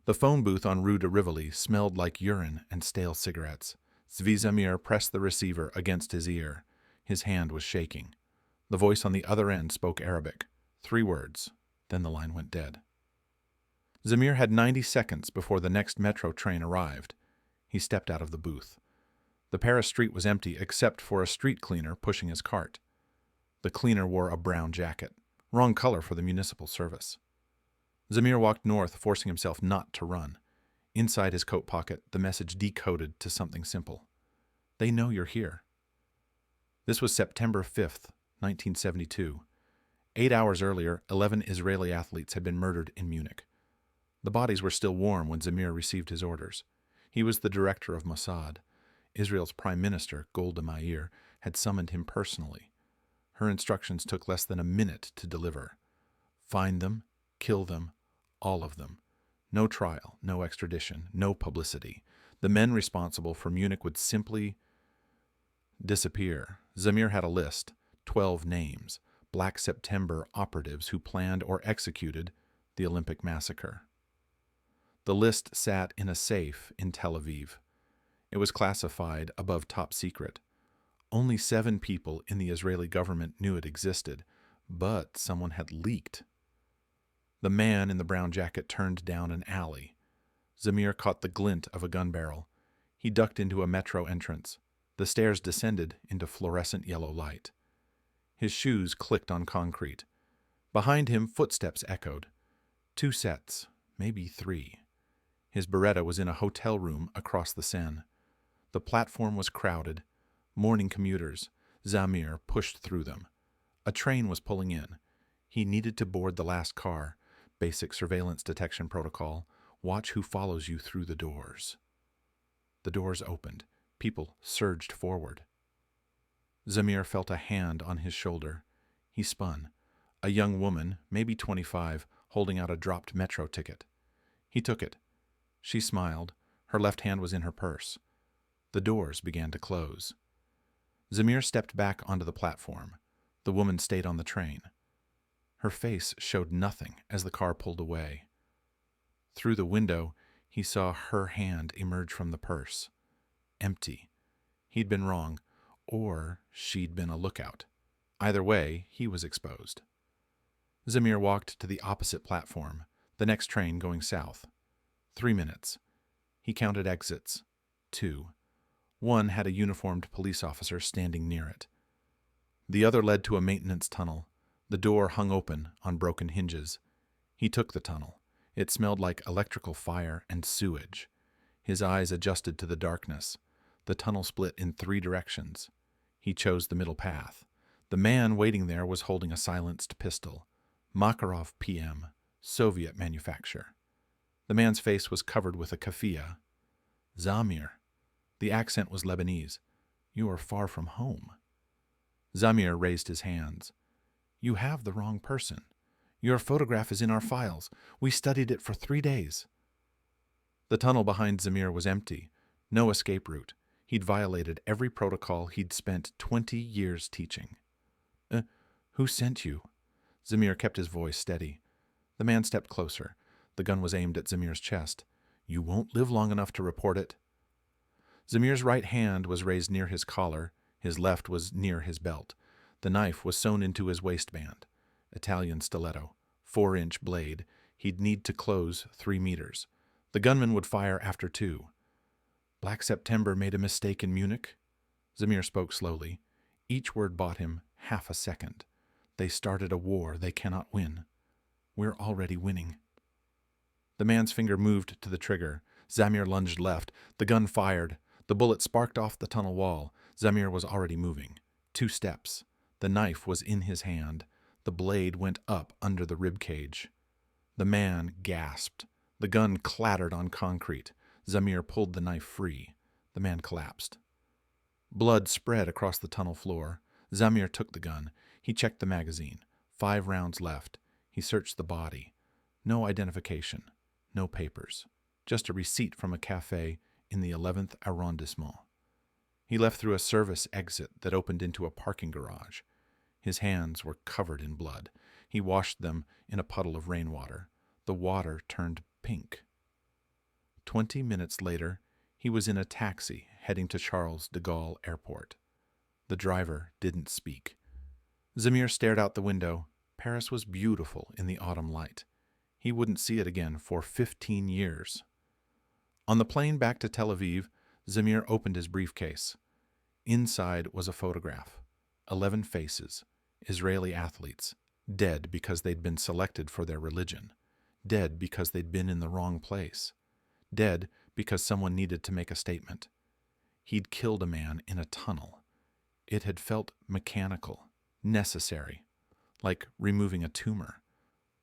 The phone booth on Rue de Rivoli smelled like urine and stale cigarettes. Zamir pressed the receiver against his ear. His hand was shaking. The voice on the other end spoke Arabic. 3 words. Then the line went dead. Zamir had 90 seconds before the next metro train arrived. He stepped out of the booth. The Paris street was empty except for a street cleaner pushing his cart. The cleaner wore a brown jacket, wrong color for the municipal service. Zamir walked north, forcing himself not to run. Inside his coat pocket, the message decoded to something simple. They know you're here. This was September 5th, 1972. 8 hours earlier, 11 Israeli athletes had been murdered in Munich. The bodies were still warm when Zamir received his orders. He was the director of Mossad. Israel's Prime Minister, Golda Meir, had summoned him personally. Her instructions took less than a minute to deliver. Find them, kill them, all of them. No trial, no extradition, no publicity. The men responsible for Munich would simply disappear. Zamir had a list, 12 names, Black September operatives who planned or executed the Olympic Massacre. The list sat in a safe in Tel Aviv. It was classified above top secret. Only 7 people in the Israeli government knew it existed, but someone had leaked. The man in the brown jacket turned down an alley. Zamir caught the glint of a gun barrel. He ducked into a metro entrance. The stairs descended into fluorescent yellow light. His shoes clicked on concrete. Behind him, footsteps echoed. 2 sets, maybe 3. His Beretta was in a hotel room across the Seine. The platform was crowded. Morning commuters. Zamir pushed through them. A train was pulling in. He needed to board the last car. Basic surveillance detection protocol. Watch who follows you through the doors. The doors opened. People surged forward. Zamir felt a hand on his shoulder. He spun. A young woman, maybe 25, holding out a dropped metro ticket. He took it. She smiled. Her left hand was in her purse. The doors began to close. Zamir stepped back onto the platform. The woman stayed on the train. Her face showed nothing as the car pulled away. Through the window, he saw her hand emerge from the purse. Empty. He'd been wrong, or she'd been a lookout. Either way, he was exposed. Zamir walked to the opposite platform, the next train going south. 3 minutes. He counted exits. 2. One had a uniformed police officer standing near it. The other led to a maintenance tunnel. The door hung open on broken hinges. He took the tunnel. It smelled like electrical fire and sewage. His eyes adjusted to the darkness. The tunnel split in 3 directions. He chose the middle path. The man waiting there was holding a silenced pistol. Makarov PM, Soviet manufacture. The man's face was covered with a keffiyeh. Zamir. The accent was Lebanese. You are far from home. Zamir raised his hands. You have the wrong person. Your photograph is in our files. We studied it for 3 days. The tunnel behind Zamir was empty. No escape route. He'd violated every protocol he'd spent 20 years teaching. Who sent you? Zamir kept his voice steady. The man stepped closer. The gun was aimed at Zamir's chest. You won't live long enough to report it. Zamir's right hand was raised near his collar. His left was near his belt. The knife was sewn into his waistband. Italian stiletto. 4-inch blade. He'd need to close 3 meters. The gunman would fire after 2. Black September made a mistake in Munich? Zamir spoke slowly. Each word bought him half a second. They started a war they cannot win. We're already winning. The man's finger moved to the trigger. Zamir lunged left. The gun fired. The bullet sparked off the tunnel wall. Zamir was already moving. 2 steps. The knife was in his hand. The blade went up under the rib cage. The man gasped. The gun clattered on concrete. Zamir pulled the knife free. The man collapsed. Blood spread across the tunnel floor. Zamir took the gun. He checked the magazine. 5 rounds left. He searched the body. No identification. No papers. Just a receipt from a cafe in the 11th arrondissement. He left through a service exit that opened into a parking garage. His hands were covered in blood. He washed them in a puddle of rainwater. The water turned pink. 20 minutes later, he was in a taxi heading to Charles de Gaulle Airport. The driver didn't speak. Zamir stared out the window. Paris was beautiful in the autumn light. He wouldn't see it again for 15 years. On the plane back to Tel Aviv, Zamir opened his briefcase. Inside was a photograph. 11 faces, Israeli athletes, dead because they'd been selected for their religion, dead because they'd been in the wrong place, dead because someone needed to make a statement. He'd killed a man in a tunnel. It had felt mechanical, necessary, like removing a tumor.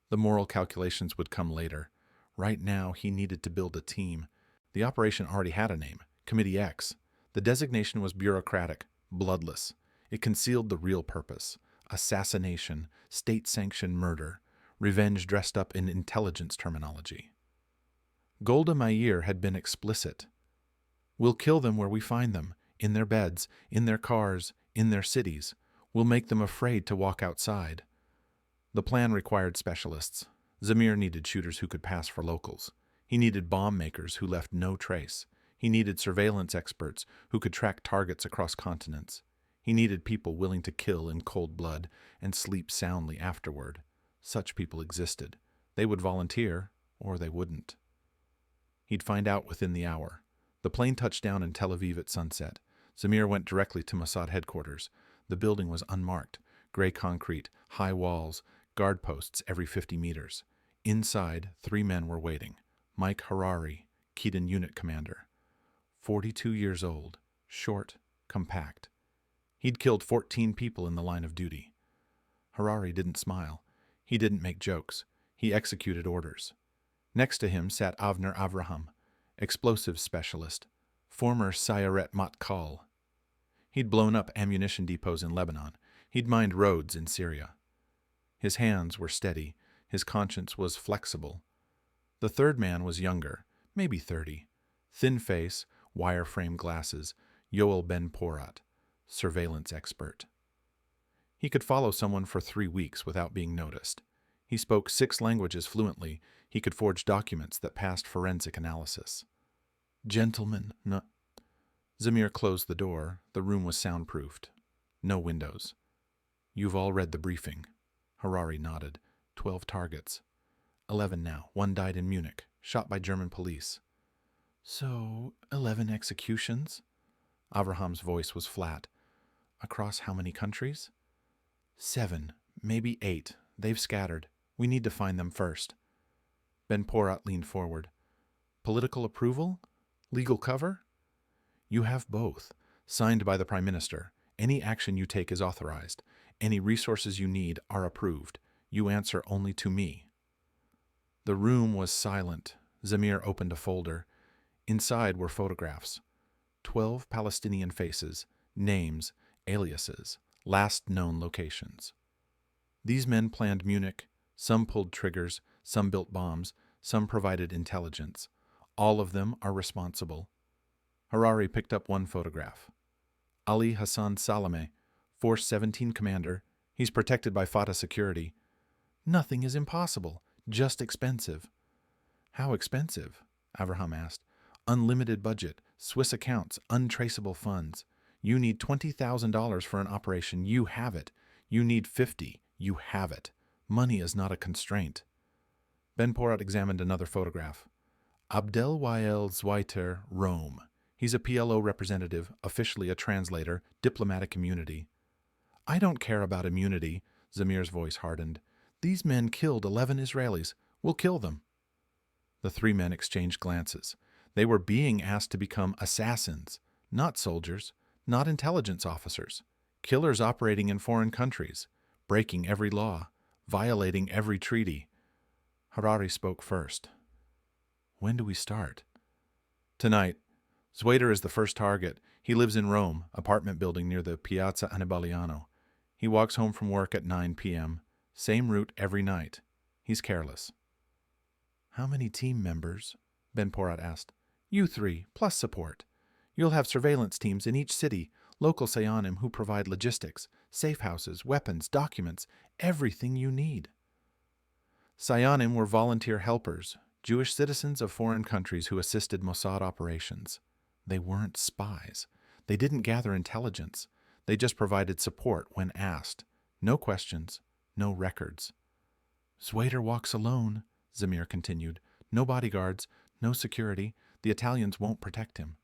The moral calculations would come later. Right now, he needed to build a team. The operation already had a name, Committee X. The designation was bureaucratic, bloodless. It concealed the real purpose: assassination, state-sanctioned murder, revenge dressed up in intelligence terminology. Golda Meir had been explicit. We'll kill them where we find them, in their beds, in their cars, in their cities. We'll make them afraid to walk outside. The plan required specialists. Zamir needed shooters who could pass for locals. He needed bomb makers who left no trace. He needed surveillance experts who could track targets across continents. He needed people willing to kill in cold blood and sleep soundly afterward. Such people existed. They would volunteer, or they wouldn't. He'd find out within the hour. The plane touched down in Tel Aviv at sunset. Zamir went directly to Mossad headquarters. The building was unmarked, gray concrete, high walls, guard posts every 50 meters. Inside, 3 men were waiting. Mike Harari, Keaton unit commander. 42 years old, short, compact. He'd killed 14 people in the line of duty. Harari didn't smile. He didn't make jokes. He executed orders. Next to him sat Avner Avraham, explosives specialist, former Sayeret Matkal. He'd blown up ammunition depots in Lebanon. He'd mined roads in Syria. His hands were steady. His conscience was flexible. The third man was younger, maybe 30. Thin face, wire-frame glasses, Yoel Ben Porat, surveillance expert. He could follow someone for 3 weeks without being noticed. He spoke 6 languages fluently. He could forge documents that passed forensic analysis. Gentlemen, no. Zamir closed the door. The room was soundproofed. No windows. You've all read the briefing. Harari nodded. 12 targets. 11 now. 1 died in Munich, shot by German police. So, 11 executions? Avraham's voice was flat. Across how many countries? 7, maybe 8. They've scattered. We need to find them first. Ben Porat leaned forward. Political approval? Legal cover? You have both. Signed by the Prime Minister. Any action you take is authorized. Any resources you need are approved. You answer only to me. The room was silent. Zamir opened a folder. Inside were photographs. 12 Palestinian faces, names, aliases, last known locations. These men planned Munich. Some pulled triggers, some built bombs, some provided intelligence. All of them are responsible. Harari picked up one photograph. Ali Hassan Salameh, Force 17 commander. He's protected by Fatah security. Nothing is impossible, just expensive. How expensive? Avraham asked. Unlimited budget, Swiss accounts, untraceable funds. You need $20,000 for an operation. You have it. You need 50. You have it. Money is not a constraint. Ben Porat examined another photograph. Abdel Wael Zweiter, Rome. He's a PLO representative, officially a translator, diplomatic immunity. I don't care about immunity, Zamir's voice hardened. These men killed 11 Israelis. We'll kill them. The 3 men exchanged glances. They were being asked to become assassins, not soldiers, not intelligence officers. Killers operating in foreign countries, breaking every law, violating every treaty. Harari spoke first. When do we start? Tonight. Zweiter is the first target. He lives in Rome, apartment building near the Piazza Annibaliano. He walks home from work at 9 p.m. Same route every night. He's careless. How many team members? Ben Porat asked. You 3, plus support. You'll have surveillance teams in each city, local Sayanim who provide logistics, safe houses, weapons, documents, everything you need. Sayanim were volunteer helpers, Jewish citizens of foreign countries who assisted Mossad operations. They weren't spies. They didn't gather intelligence. They just provided support when asked. No questions, no records. Zweiter walks alone, Zamir continued. No bodyguards, no security. The Italians won't protect him.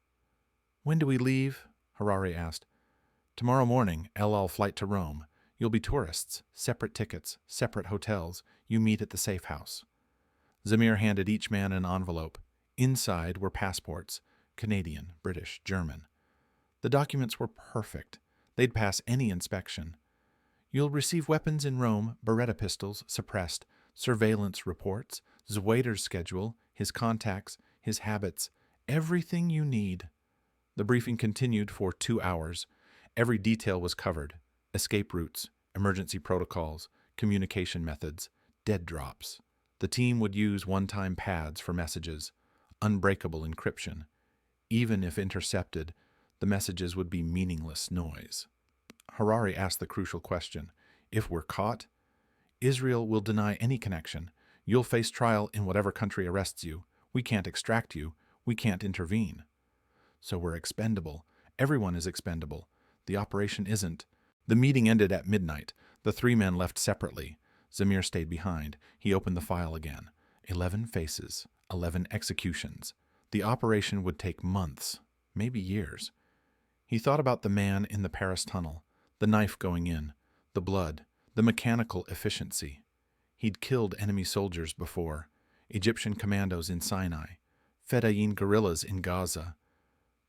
When do we leave? Harari asked. Tomorrow morning, El Al flight to Rome. You'll be tourists, separate tickets, separate hotels. You meet at the safe house. Zamir handed each man an envelope. Inside were passports, Canadian, British, German. The documents were perfect. They'd pass any inspection. You'll receive weapons in Rome, Beretta pistols, suppressed, surveillance reports, Zweiter's schedule, his contacts, his habits, everything you need. The briefing continued for 2 hours. Every detail was covered. Escape routes, emergency protocols, communication methods, dead drops. The team would use one-time pads for messages, unbreakable encryption. Even if intercepted, the messages would be meaningless noise. Harari asked the crucial question, if we're caught, Israel will deny any connection. You'll face trial in whatever country arrests you. We can't extract you. We can't intervene. So we're expendable. Everyone is expendable. The operation isn't. The meeting ended at midnight. The 3 men left separately. Zamir stayed behind. He opened the file again. 11 faces, 11 executions. The operation would take months, maybe years. He thought about the man in the Paris tunnel, the knife going in, the blood, the mechanical efficiency. He'd killed enemy soldiers before, Egyptian commandos in Sinai, Fedayeen guerrillas in Gaza.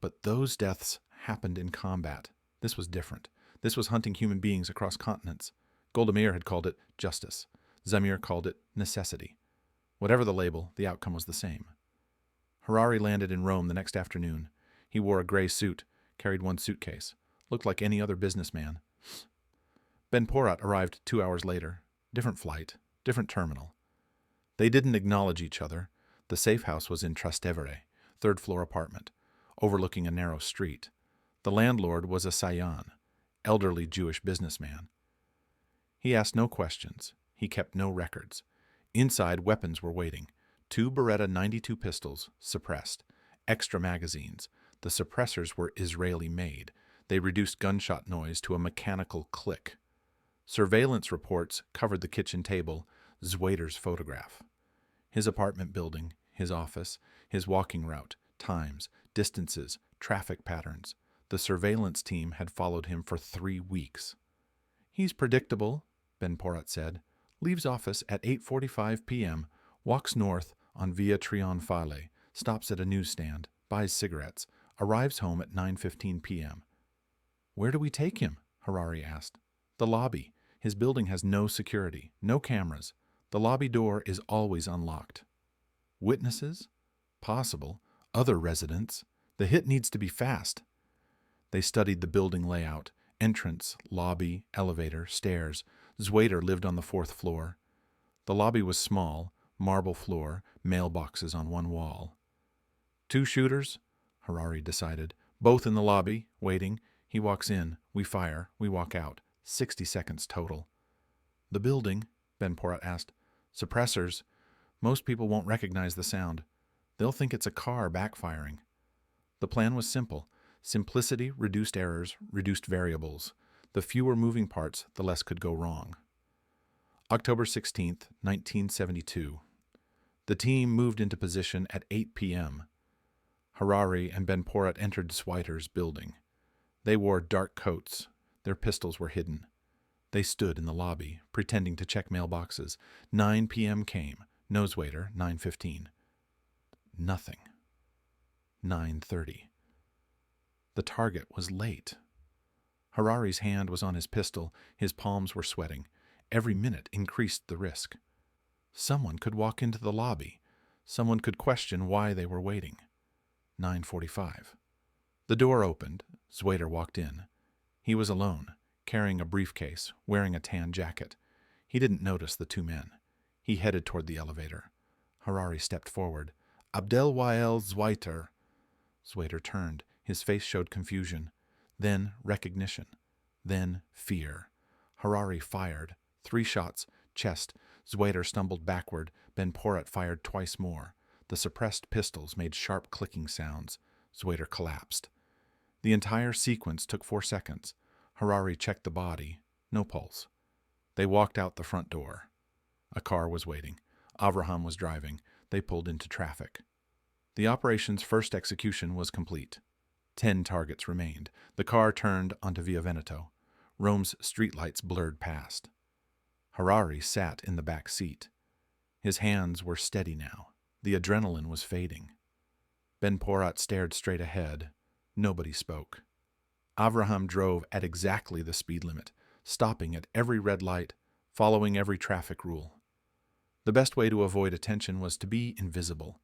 But those deaths happened in combat. This was different. This was hunting human beings across continents. Golda Meir had called it justice. Zamir called it necessity. Whatever the label, the outcome was the same. Harari landed in Rome the next afternoon. He wore a gray suit, carried one suitcase, looked like any other businessman. Ben Porat arrived 2 hours later. Different flight, different terminal. They didn't acknowledge each other. The safe house was in Trastevere, 3rd-floor apartment, overlooking a narrow street. The landlord was a Sayan, elderly Jewish businessman. He asked no questions. He kept no records. Inside, weapons were waiting. 2 Beretta 92 pistols, suppressed. Extra magazines. The suppressors were Israeli-made. They reduced gunshot noise to a mechanical click. Surveillance reports covered the kitchen table, Zweiter's photograph. His apartment building, his office, his walking route, times, distances, traffic patterns. The surveillance team had followed him for 3 weeks. He's predictable, Ben Porat said. Leaves office at 8:45 p.m., walks north on Via Trionfale, stops at a newsstand, buys cigarettes, arrives home at 9:15 p.m. Where do we take him? Harari asked. The lobby. His building has no security, no cameras. The lobby door is always unlocked. Witnesses? Possible. Other residents. The hit needs to be fast. They studied the building layout. Entrance, lobby, elevator, stairs. Zweiter lived on the 4th floor. The lobby was small, marble floor, mailboxes on one wall. 2 shooters, Harari decided. Both in the lobby, waiting. He walks in. We fire. We walk out. 60 seconds total. The building, Ben Porat asked. Suppressors. Most people won't recognize the sound. They'll think it's a car backfiring. The plan was simple. Simplicity reduced errors, reduced variables. The fewer moving parts, the less could go wrong. October 16th, 1972. The team moved into position at 8 p.m. Harari and Ben Porat entered Zweiter's building. They wore dark coats. Their pistols were hidden. They stood in the lobby, pretending to check mailboxes. 9 p.m. came. No Zweiter, 9:15. Nothing. 9:30. The target was late. Harari's hand was on his pistol. His palms were sweating. Every minute increased the risk. Someone could walk into the lobby. Someone could question why they were waiting. 9:45. The door opened. Zweiter walked in. He was alone, carrying a briefcase, wearing a tan jacket. He didn't notice the 2 men. He headed toward the elevator. Harari stepped forward. Abdelwael Zweiter. Zweiter turned. His face showed confusion. Then recognition. Then fear. Harari fired. 3 shots. Chest. Zweiter stumbled backward. Ben Porat fired twice more. The suppressed pistols made sharp clicking sounds. Zweiter collapsed. The entire sequence took 4 seconds. Harari checked the body. No pulse. They walked out the front door. A car was waiting. Avraham was driving. They pulled into traffic. The operation's first execution was complete. 10 targets remained. The car turned onto Via Veneto. Rome's streetlights blurred past. Harari sat in the back seat. His hands were steady now. The adrenaline was fading. Ben Porat stared straight ahead. Nobody spoke. Avraham drove at exactly the speed limit, stopping at every red light, following every traffic rule. The best way to avoid attention was to be invisible.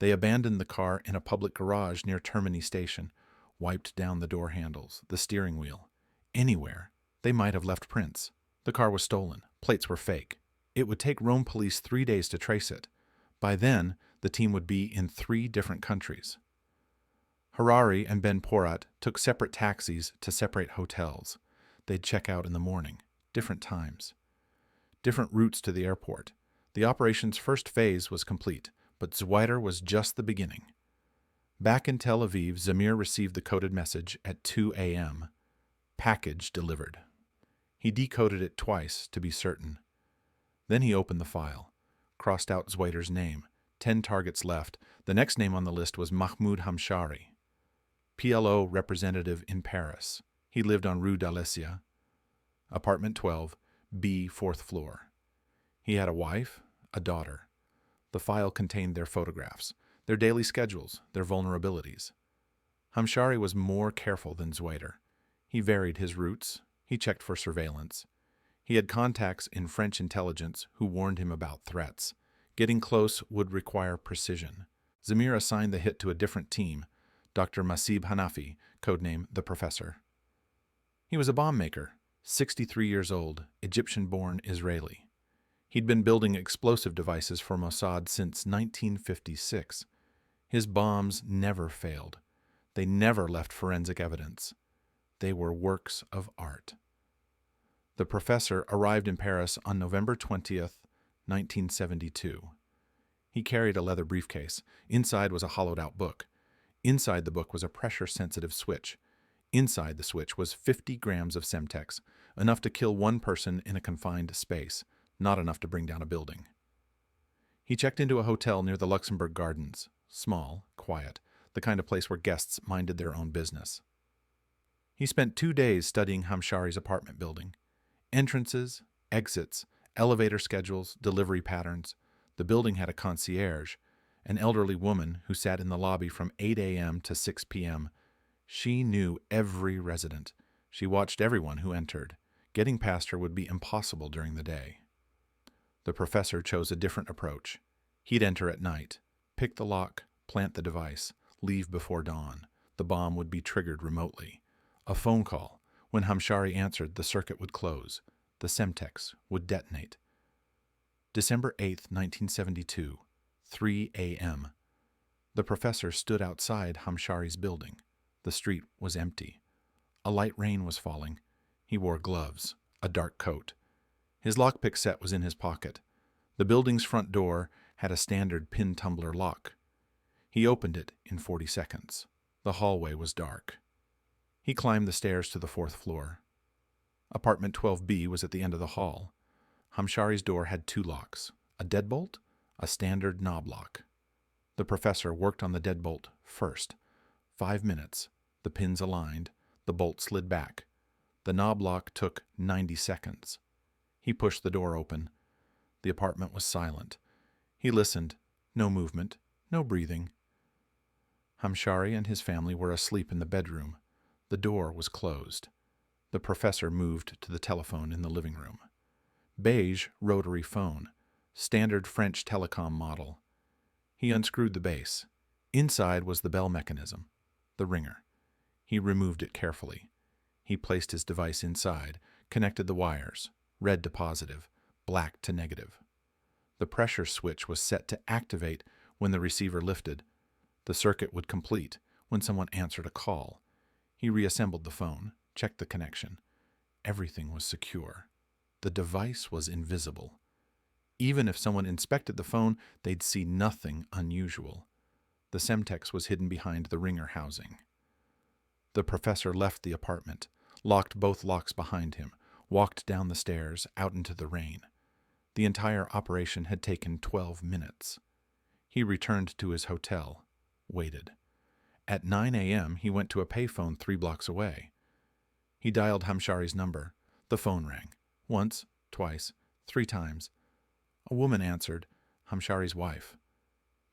They abandoned the car in a public garage near Termini Station, wiped down the door handles, the steering wheel. Anywhere, they might have left prints. The car was stolen. Plates were fake. It would take Rome police 3 days to trace it. By then, the team would be in 3 different countries. Harari and Ben Porat took separate taxis to separate hotels. They'd check out in the morning, different times. Different routes to the airport. The operation's first phase was complete, but Zweiter was just the beginning. Back in Tel Aviv, Zamir received the coded message at 2 a.m. Package delivered. He decoded it twice to be certain. Then he opened the file, crossed out Zweiter's name. 10 targets left. The next name on the list was Mahmoud Hamshari, PLO representative in Paris. He lived on Rue d'Alessia, apartment 12, B, 4th floor. He had a wife, a daughter. The file contained their photographs, their daily schedules, their vulnerabilities. Hamshari was more careful than Zweiter. He varied his routes. He checked for surveillance. He had contacts in French intelligence who warned him about threats. Getting close would require precision. Zamir assigned the hit to a different team, Dr. Masib Hanafi, codename The Professor. He was a bomb maker, 63 years old, Egyptian-born Israeli. He'd been building explosive devices for Mossad since 1956. His bombs never failed. They never left forensic evidence. They were works of art. The Professor arrived in Paris on November 20th, 1972. He carried a leather briefcase. Inside was a hollowed-out book. Inside the book was a pressure-sensitive switch. Inside the switch was 50 grams of Semtex, enough to kill one person in a confined space, not enough to bring down a building. He checked into a hotel near the Luxembourg Gardens, small, quiet, the kind of place where guests minded their own business. He spent 2 days studying Hamshari's apartment building. Entrances, exits, elevator schedules, delivery patterns. The building had a concierge, an elderly woman who sat in the lobby from 8 a.m. to 6 p.m. She knew every resident. She watched everyone who entered. Getting past her would be impossible during the day. The Professor chose a different approach. He'd enter at night, pick the lock, plant the device, leave before dawn. The bomb would be triggered remotely. A phone call. When Hamshari answered, the circuit would close. The Semtex would detonate. December 8, 1972, 3 a.m. The Professor stood outside Hamshari's building. The street was empty. A light rain was falling. He wore gloves, a dark coat. His lockpick set was in his pocket. The building's front door had a standard pin tumbler lock. He opened it in 40 seconds. The hallway was dark. He climbed the stairs to the 4th floor. Apartment 12B was at the end of the hall. Hamshari's door had 2 locks, a deadbolt, a standard knob lock. The Professor worked on the deadbolt first. 5 minutes. The pins aligned. The bolt slid back. The knob lock took 90 seconds. He pushed the door open. The apartment was silent. He listened. No movement. No breathing. Hamshari and his family were asleep in the bedroom. The door was closed. The Professor moved to the telephone in the living room. Beige rotary phone, standard French telecom model. He unscrewed the base. Inside was the bell mechanism, the ringer. He removed it carefully. He placed his device inside, connected the wires, red to positive, black to negative. The pressure switch was set to activate when the receiver lifted. The circuit would complete when someone answered a call. He reassembled the phone, checked the connection. Everything was secure. The device was invisible. Even if someone inspected the phone, they'd see nothing unusual. The Semtex was hidden behind the ringer housing. The professor left the apartment, locked both locks behind him, walked down the stairs, out into the rain. The entire operation had taken 12 minutes. He returned to his hotel, waited. At 9 a.m., he went to a payphone 3 blocks away. He dialed Hamshari's number. The phone rang. Once, twice, 3 times. A woman answered, Hamshari's wife.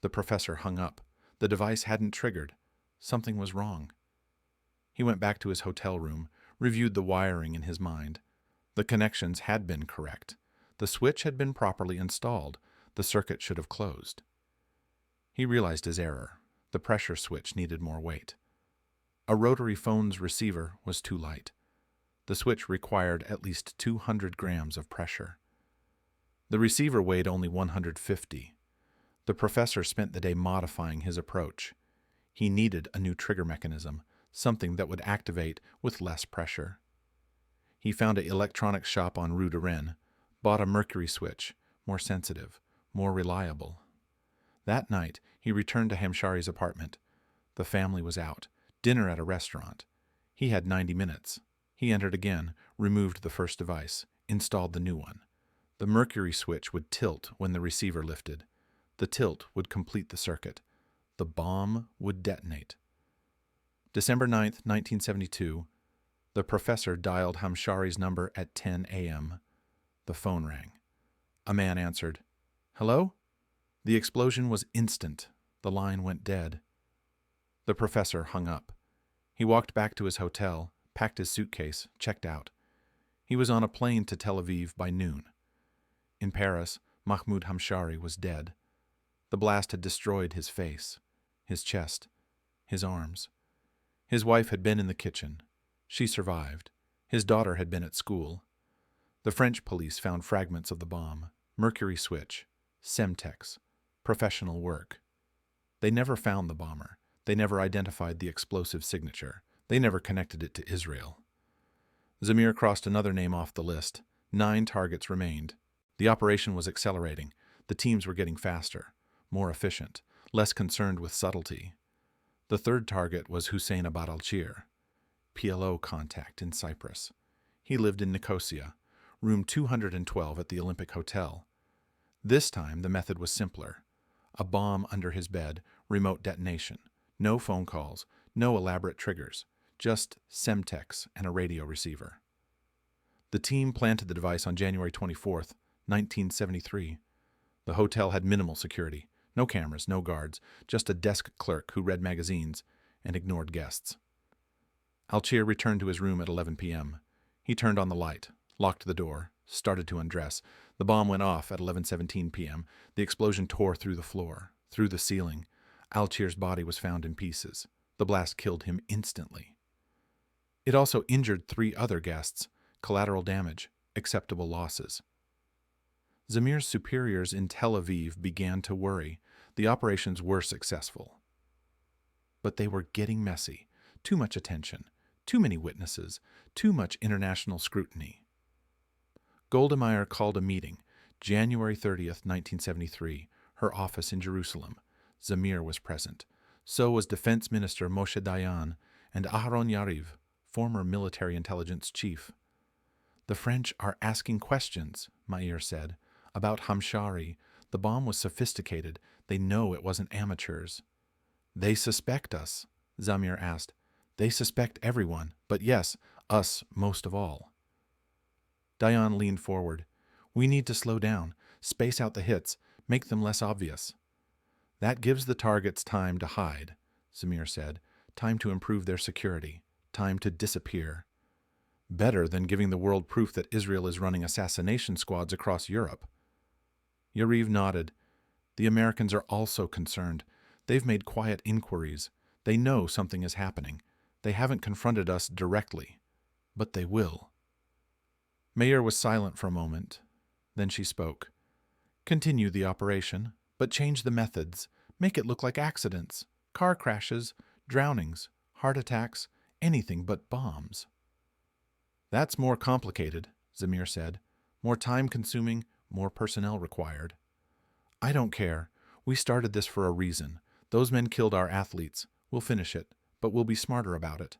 The professor hung up. The device hadn't triggered. Something was wrong. He went back to his hotel room, reviewed the wiring in his mind. The connections had been correct. The switch had been properly installed. The circuit should have closed. He realized his error. The pressure switch needed more weight. A rotary phone's receiver was too light. The switch required at least 200 grams of pressure. The receiver weighed only 150. The professor spent the day modifying his approach. He needed a new trigger mechanism, something that would activate with less pressure. He found an electronics shop on Rue de Rennes, bought a mercury switch, more sensitive, more reliable. That night, he returned to Hamshari's apartment. The family was out, dinner at a restaurant. He had 90 minutes. He entered again, removed the first device, installed the new one. The mercury switch would tilt when the receiver lifted. The tilt would complete the circuit. The bomb would detonate. December 9th, 1972, the professor dialed Hamshari's number at 10 a.m. The phone rang. A man answered. Hello? The explosion was instant. The line went dead. The professor hung up. He walked back to his hotel, packed his suitcase, checked out. He was on a plane to Tel Aviv by noon. In Paris, Mahmoud Hamshari was dead. The blast had destroyed his face, his chest, his arms. His wife had been in the kitchen. She survived. His daughter had been at school. The French police found fragments of the bomb, mercury switch, Semtex, professional work. They never found the bomber. They never identified the explosive signature. They never connected it to Israel. Zamir crossed another name off the list. 9 targets remained. The operation was accelerating. The teams were getting faster, more efficient, less concerned with subtlety. The third target was Hussein Abad al-Shir, PLO contact in Cyprus. He lived in Nicosia, room 212 at the Olympic Hotel. This time the method was simpler. A bomb under his bed, remote detonation. No phone calls, no elaborate triggers, just Semtex and a radio receiver. The team planted the device on January 24th, 1973. The hotel had minimal security. No cameras, no guards, just a desk clerk who read magazines and ignored guests. Al-Shir returned to his room at 11 p.m. He turned on the light, locked the door, started to undress. The bomb went off at 11:17 p.m. The explosion tore through the floor, through the ceiling. Al-Shir's body was found in pieces. The blast killed him instantly. It also injured 3 other guests. Collateral damage, acceptable losses. Zamir's superiors in Tel Aviv began to worry. The operations were successful. But they were getting messy. Too much attention, too many witnesses, too much international scrutiny. Golda Meir called a meeting, January 30th, 1973, her office in Jerusalem. Zamir was present. So was Defense Minister Moshe Dayan and Aharon Yariv, former military intelligence chief. The French are asking questions, Meir said, about Hamshari. The bomb was sophisticated. They know it wasn't amateurs. They suspect us, Zamir asked. They suspect everyone, but yes, us most of all. Dayan leaned forward. We need to slow down, space out the hits, make them less obvious. That gives the targets time to hide, Zamir said, time to improve their security, time to disappear. Better than giving the world proof that Israel is running assassination squads across Europe. Yariv nodded. The Americans are also concerned. They've made quiet inquiries. They know something is happening. They haven't confronted us directly, but they will. Meir was silent for a moment. Then she spoke. Continue the operation, but change the methods. Make it look like accidents, car crashes, drownings, heart attacks, anything but bombs. That's more complicated, Zamir said. More time-consuming, more personnel required. I don't care. We started this for a reason. Those men killed our athletes. We'll finish it, but we'll be smarter about it.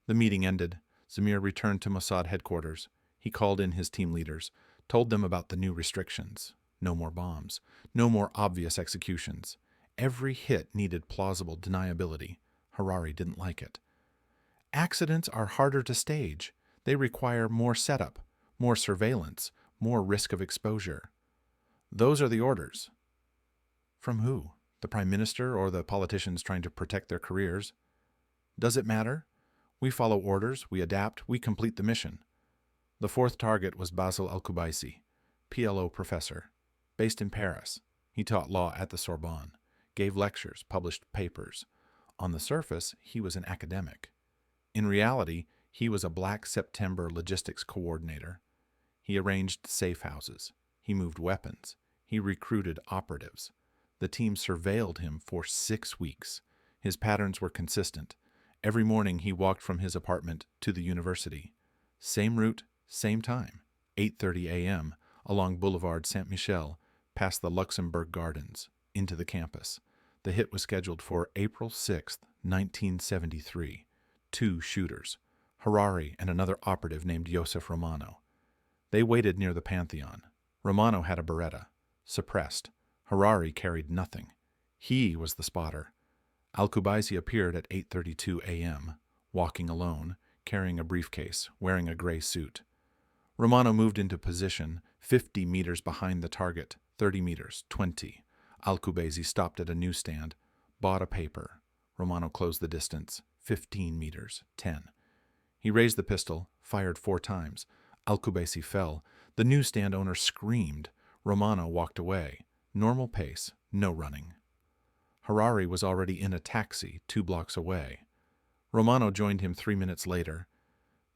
The meeting ended. Zamir returned to Mossad headquarters. He called in his team leaders, told them about the new restrictions. No more bombs. No more obvious executions. Every hit needed plausible deniability. Harari didn't like it. Accidents are harder to stage. They require more setup, more surveillance, more risk of exposure. Those are the orders. From who? The Prime Minister or the politicians trying to protect their careers? Does it matter? We follow orders, we adapt, we complete the mission. The fourth target was Basil Al-Kubaisi, PLO professor. Based in Paris, he taught law at the Sorbonne, gave lectures, published papers. On the surface, he was an academic. In reality, he was a Black September logistics coordinator. He arranged safe houses. He moved weapons. He recruited operatives. The team surveilled him for 6 weeks. His patterns were consistent. Every morning he walked from his apartment to the university. Same route, same time, 8:30 a.m., along Boulevard Saint-Michel, past the Luxembourg Gardens, into the campus. The hit was scheduled for April 6, 1973. 2 shooters, Harari and another operative named Joseph Romano. They waited near the Pantheon. Romano had a Beretta, suppressed. Harari carried nothing. He was the spotter. Al-Kubaisi appeared at 8:32 a.m., walking alone, carrying a briefcase, wearing a gray suit. Romano moved into position 50 meters behind the target, 30 meters, 20. Al-Kubaisi stopped at a newsstand, bought a paper. Romano closed the distance, 15 meters, 10. He raised the pistol, fired 4 times. Al-Kubaisi fell. The newsstand owner screamed. Romano walked away. Normal pace, no running. Harari was already in a taxi 2 blocks away. Romano joined him 3 minutes later.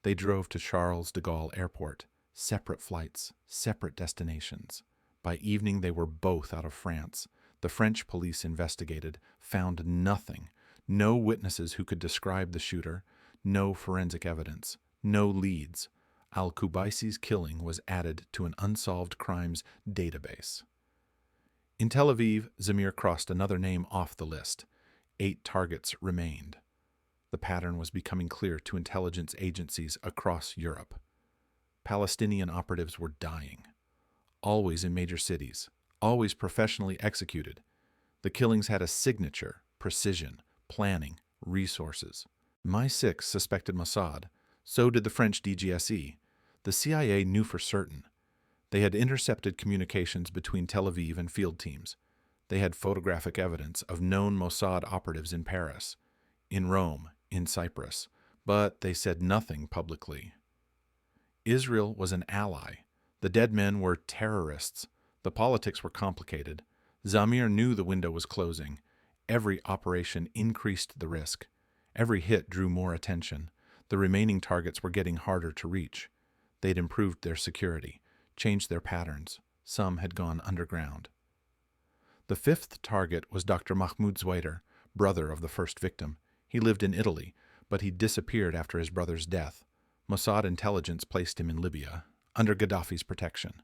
They drove to Charles de Gaulle Airport. Separate flights, separate destinations. By evening, they were both out of France. The French police investigated, found nothing. No witnesses who could describe the shooter. No forensic evidence. No leads. Al-Kubaisi's killing was added to an unsolved crimes database. In Tel Aviv, Zamir crossed another name off the list. 8 targets remained. The pattern was becoming clear to intelligence agencies across Europe. Palestinian operatives were dying. Always in major cities. Always professionally executed. The killings had a signature, precision, planning, resources. MI6 suspected Mossad. So did the French DGSE. The CIA knew for certain. They had intercepted communications between Tel Aviv and field teams. They had photographic evidence of known Mossad operatives in Paris, in Rome, in Cyprus, but they said nothing publicly. Israel was an ally. The dead men were terrorists. The politics were complicated. Zamir knew the window was closing. Every operation increased the risk. Every hit drew more attention. The remaining targets were getting harder to reach. They'd improved their security, changed their patterns. Some had gone underground. The 5th target was Dr. Mahmoud Zweiter, brother of the first victim. He lived in Italy, but he disappeared after his brother's death. Mossad intelligence placed him in Libya, under Gaddafi's protection.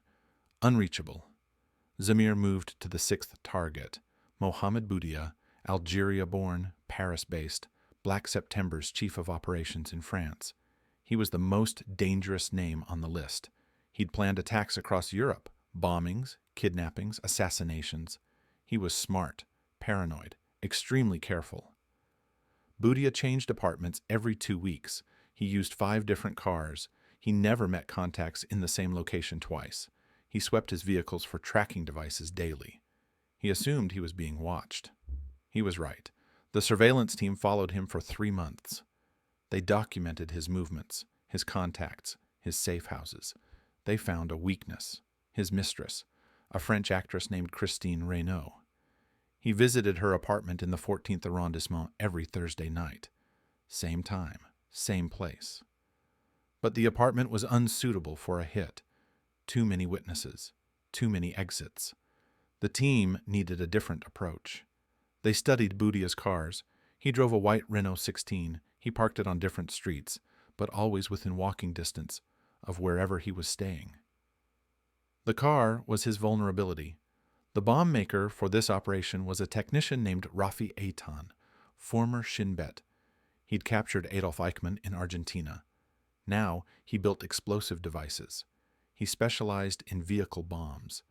Unreachable. Zamir moved to the 6th target, Mohammed Boudia, Algeria-born, Paris-based, Black September's chief of operations in France. He was the most dangerous name on the list. He'd planned attacks across Europe, bombings, kidnappings, assassinations. He was smart, paranoid, extremely careful. Boudia changed apartments every 2 weeks. He used 5 different cars. He never met contacts in the same location twice. He swept his vehicles for tracking devices daily. He assumed he was being watched. He was right. The surveillance team followed him for 3 months. They documented his movements, his contacts, his safe houses. They found a weakness, his mistress, a French actress named Christine Reynaud. He visited her apartment in the 14th arrondissement every Thursday night. Same time, same place. But the apartment was unsuitable for a hit. Too many witnesses, too many exits. The team needed a different approach. They studied Boudia's cars. He drove a white Renault 16. He parked it on different streets, but always within walking distance of wherever he was staying. The car was his vulnerability. The bomb maker for this operation was a technician named Rafi Eitan, former Shin Bet. He'd captured Adolf Eichmann in Argentina. Now he built explosive devices. He specialized in vehicle bombs,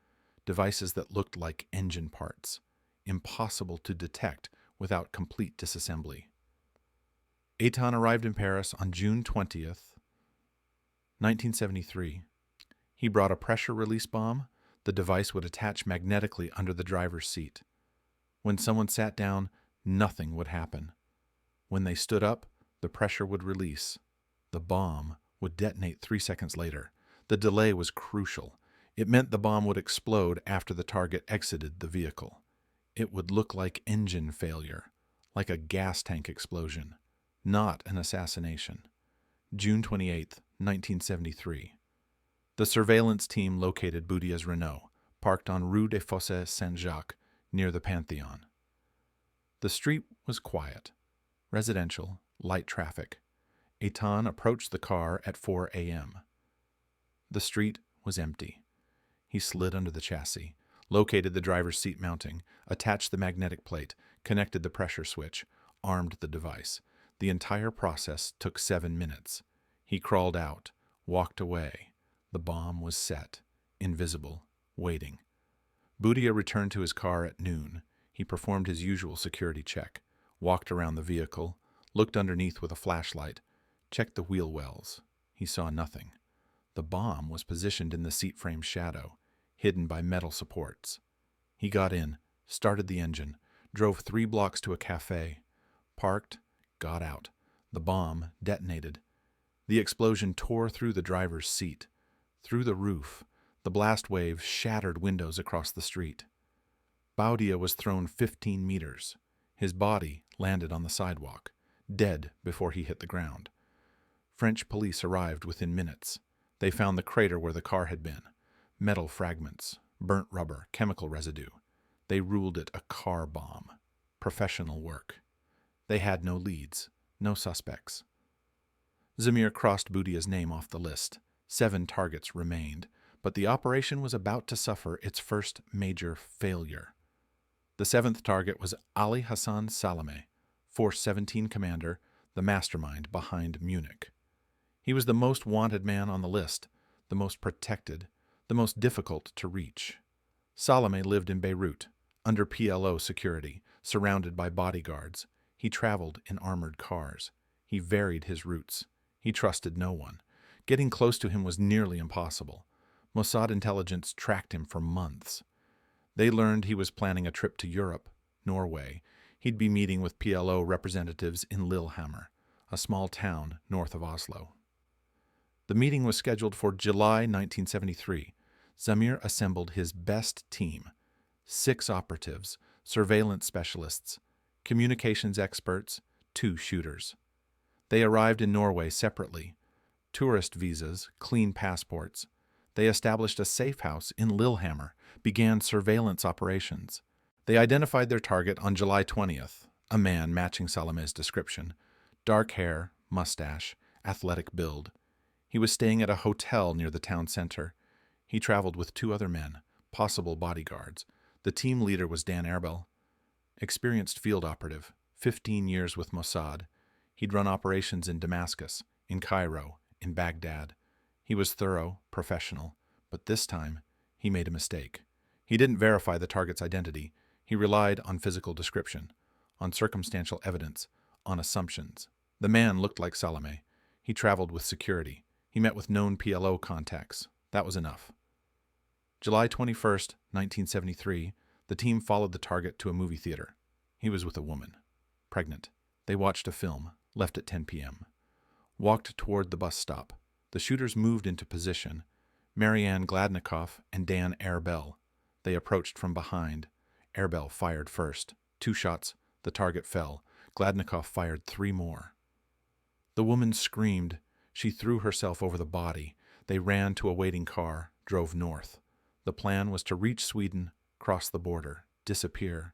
devices that looked like engine parts, impossible to detect without complete disassembly. Eitan arrived in Paris on June 20th, 1973. He brought a pressure release bomb. The device would attach magnetically under the driver's seat. When someone sat down, nothing would happen. When they stood up, the pressure would release. The bomb would detonate 3 seconds later. The delay was crucial. It meant the bomb would explode after the target exited the vehicle. It would look like engine failure, like a gas tank explosion, not an assassination. June 28, 1973. The surveillance team located Boutia's Renault, parked on Rue des Fosses Saint-Jacques, near the Pantheon. The street was quiet, residential, light traffic. Eitan approached the car at 4 a.m. The street was empty. He slid under the chassis, located the driver's seat mounting, attached the magnetic plate, connected the pressure switch, armed the device. The entire process took 7 minutes. He crawled out, walked away. The bomb was set, invisible, waiting. Boudia returned to his car at noon. He performed his usual security check, walked around the vehicle, looked underneath with a flashlight, checked the wheel wells. He saw nothing. The bomb was positioned in the seat frame shadow, hidden by metal supports. He got in, started the engine, drove 3 blocks to a cafe, parked, got out. The bomb detonated. The explosion tore through the driver's seat, through the roof. The blast wave shattered windows across the street. Boudia was thrown 15 meters. His body landed on the sidewalk, dead before he hit the ground. French police arrived within minutes. They found the crater where the car had been. Metal fragments, burnt rubber, chemical residue. They ruled it a car bomb. Professional work. They had no leads, no suspects. Zamir crossed Boutia's name off the list. 7 targets remained, but the operation was about to suffer its first major failure. The 7th target was Ali Hassan Salameh, Force 17 commander, the mastermind behind Munich. He was the most wanted man on the list, the most protected, the most difficult to reach. Salameh lived in Beirut, under PLO security, surrounded by bodyguards. He traveled in armored cars. He varied his routes. He trusted no one. Getting close to him was nearly impossible. Mossad intelligence tracked him for months. They learned he was planning a trip to Europe, Norway. He'd be meeting with PLO representatives in Lillehammer, a small town north of Oslo. The meeting was scheduled for July 1973. Zamir assembled his best team, 6 operatives, surveillance specialists, communications experts, 2 shooters. They arrived in Norway separately. Tourist visas, clean passports. They established a safe house in Lillehammer, began surveillance operations. They identified their target on July 20th, a man matching Salameh's description. Dark hair, mustache, athletic build. He was staying at a hotel near the town center. He traveled with 2 other men, possible bodyguards. The team leader was Dan Erbel, experienced field operative, 15 years with Mossad. He'd run operations in Damascus, in Cairo, in Baghdad. He was thorough, professional, but this time he made a mistake. He didn't verify the target's identity. He relied on physical description, on circumstantial evidence, on assumptions. The man looked like Salameh. He traveled with security. He met with known PLO contacts. That was enough. July 21st, 1973, the team followed the target to a movie theater. He was with a woman, pregnant. They watched a film, left at 10 p.m. Walked toward the bus stop. The shooters moved into position. Marianne Gladnikoff and Dan Erbel. They approached from behind. Erbel fired first. 2 shots. The target fell. Gladnikoff fired 3 more. The woman screamed. She threw herself over the body. They ran to a waiting car, drove north. The plan was to reach Sweden, cross the border, disappear.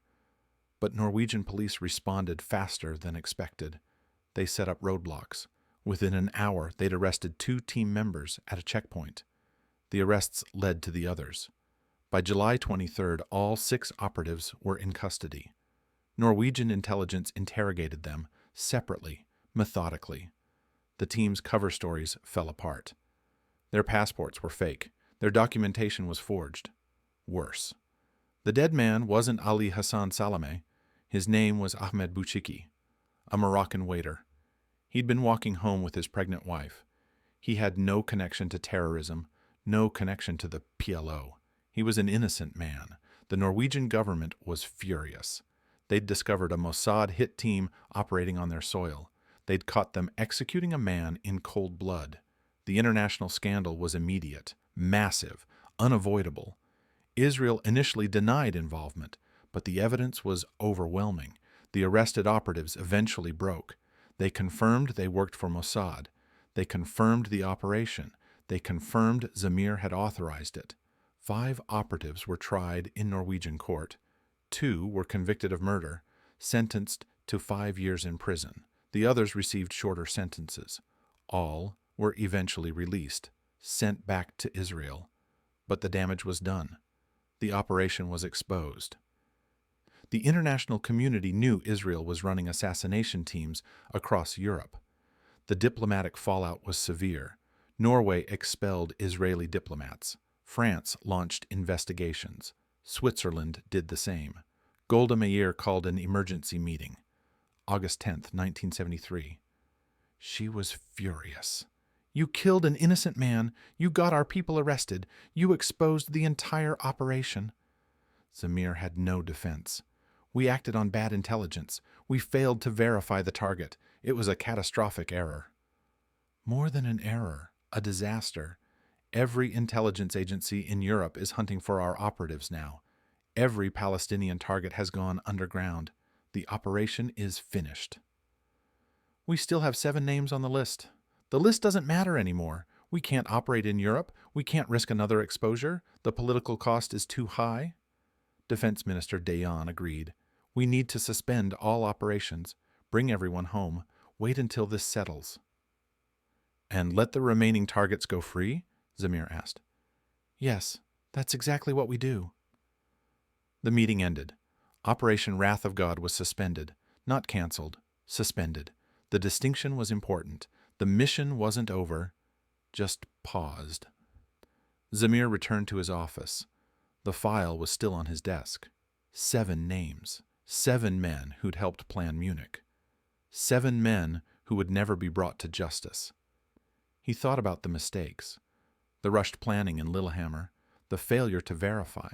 But Norwegian police responded faster than expected. They set up roadblocks. Within an hour, they'd arrested 2 team members at a checkpoint. The arrests led to the others. By July 23rd, all 6 operatives were in custody. Norwegian intelligence interrogated them separately, methodically. The team's cover stories fell apart. Their passports were fake. Their documentation was forged. Worse. The dead man wasn't Ali Hassan Salameh. His name was Ahmed Bouchiki, a Moroccan waiter. He'd been walking home with his pregnant wife. He had no connection to terrorism, no connection to the PLO. He was an innocent man. The Norwegian government was furious. They'd discovered a Mossad hit team operating on their soil. They'd caught them executing a man in cold blood. The international scandal was immediate, massive, unavoidable. Israel initially denied involvement, but the evidence was overwhelming. The arrested operatives eventually broke. They confirmed they worked for Mossad. They confirmed the operation. They confirmed Zamir had authorized it. 5 operatives were tried in Norwegian court. 2 were convicted of murder, sentenced to 5 years in prison. The others received shorter sentences. All were eventually released, sent back to Israel. But the damage was done. The operation was exposed. The international community knew Israel was running assassination teams across Europe. The diplomatic fallout was severe. Norway expelled Israeli diplomats. France launched investigations. Switzerland did the same. Golda Meir called an emergency meeting. August 10th, 1973. She was furious. You killed an innocent man. You got our people arrested. You exposed the entire operation. Zamir had no defense. We acted on bad intelligence. We failed to verify the target. It was a catastrophic error. More than an error, a disaster. Every intelligence agency in Europe is hunting for our operatives now. Every Palestinian target has gone underground. The operation is finished. We still have 7 names on the list. The list doesn't matter anymore. We can't operate in Europe. We can't risk another exposure. The political cost is too high. Defense Minister Dayan agreed. We need to suspend all operations. Bring everyone home. Wait until this settles. And let the remaining targets go free? Zamir asked. Yes, that's exactly what we do. The meeting ended. Operation Wrath of God was suspended, not canceled, suspended. The distinction was important. The mission wasn't over, just paused. Zamir returned to his office. The file was still on his desk. 7 names. 7 men who'd helped plan Munich. 7 men who would never be brought to justice. He thought about the mistakes. The rushed planning in Lillehammer, the failure to verify,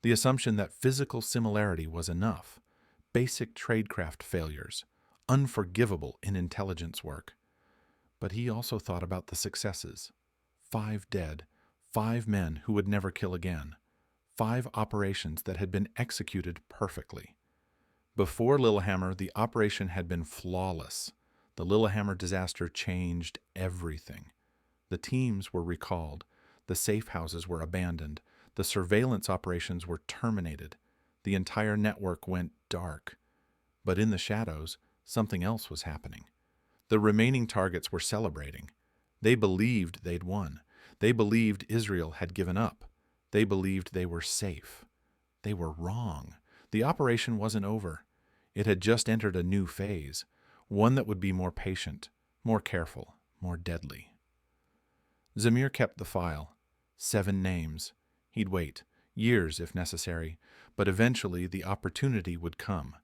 the assumption that physical similarity was enough, basic tradecraft failures, unforgivable in intelligence work. But he also thought about the successes. 5 dead, 5 men who would never kill again, 5 operations that had been executed perfectly. Before Lillehammer, the operation had been flawless. The Lillehammer disaster changed everything. The teams were recalled. The safe houses were abandoned. The surveillance operations were terminated. The entire network went dark. But in the shadows, something else was happening. The remaining targets were celebrating. They believed they'd won. They believed Israel had given up. They believed they were safe. They were wrong. The operation wasn't over. It had just entered a new phase, one that would be more patient, more careful, more deadly. Zamir kept the file. 7 names. He'd wait, years if necessary, but eventually the opportunity would come.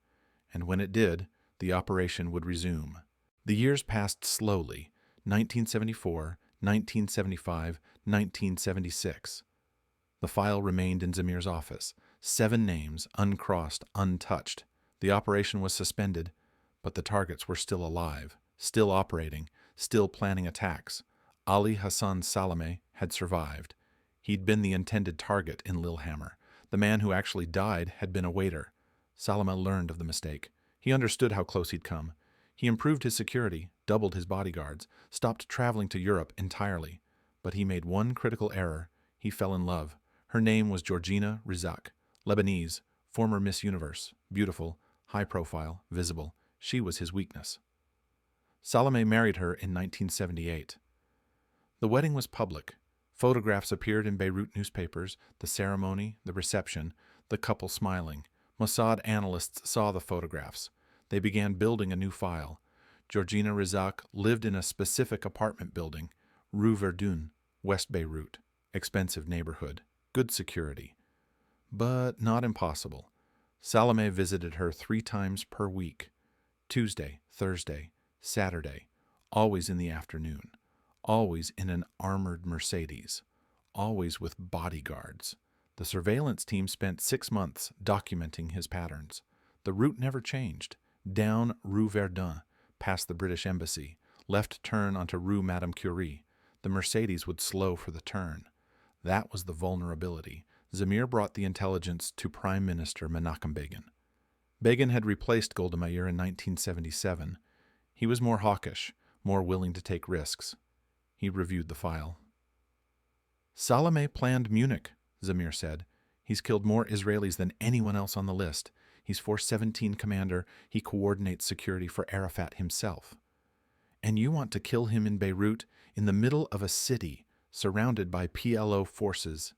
And when it did, the operation would resume. The years passed slowly, 1974, 1975, 1976. The file remained in Zamir's office. 7 names, uncrossed, untouched. The operation was suspended, but the targets were still alive, still operating, still planning attacks. Ali Hassan Salameh had survived. He'd been the intended target in Lillehammer. The man who actually died had been a waiter. Salameh learned of the mistake. He understood how close he'd come. He improved his security, doubled his bodyguards, stopped traveling to Europe entirely. But he made one critical error. He fell in love. Her name was Georgina Rizak, Lebanese, former Miss Universe, beautiful, high profile, visible. She was his weakness. Salameh married her in 1978. The wedding was public. Photographs appeared in Beirut newspapers, the ceremony, the reception, the couple smiling. Mossad analysts saw the photographs. They began building a new file. Georgina Rizak lived in a specific apartment building, Rue Verdun, West Beirut. Expensive neighborhood, good security. But not impossible. Salome visited her 3 times per week. Tuesday, Thursday, Saturday, always in the afternoon. Always in an armored Mercedes. Always with bodyguards. The surveillance team spent 6 months documenting his patterns. The route never changed. Down Rue Verdun, past the British Embassy, left turn onto Rue Madame Curie. The Mercedes would slow for the turn. That was the vulnerability. Zamir brought the intelligence to Prime Minister Menachem Begin. Begin had replaced Golda Meir in 1977. He was more hawkish, more willing to take risks. He reviewed the file. Salome planned Munich, Zamir said. He's killed more Israelis than anyone else on the list. He's Force 17 commander. He coordinates security for Arafat himself. And you want to kill him in Beirut, in the middle of a city, surrounded by PLO forces.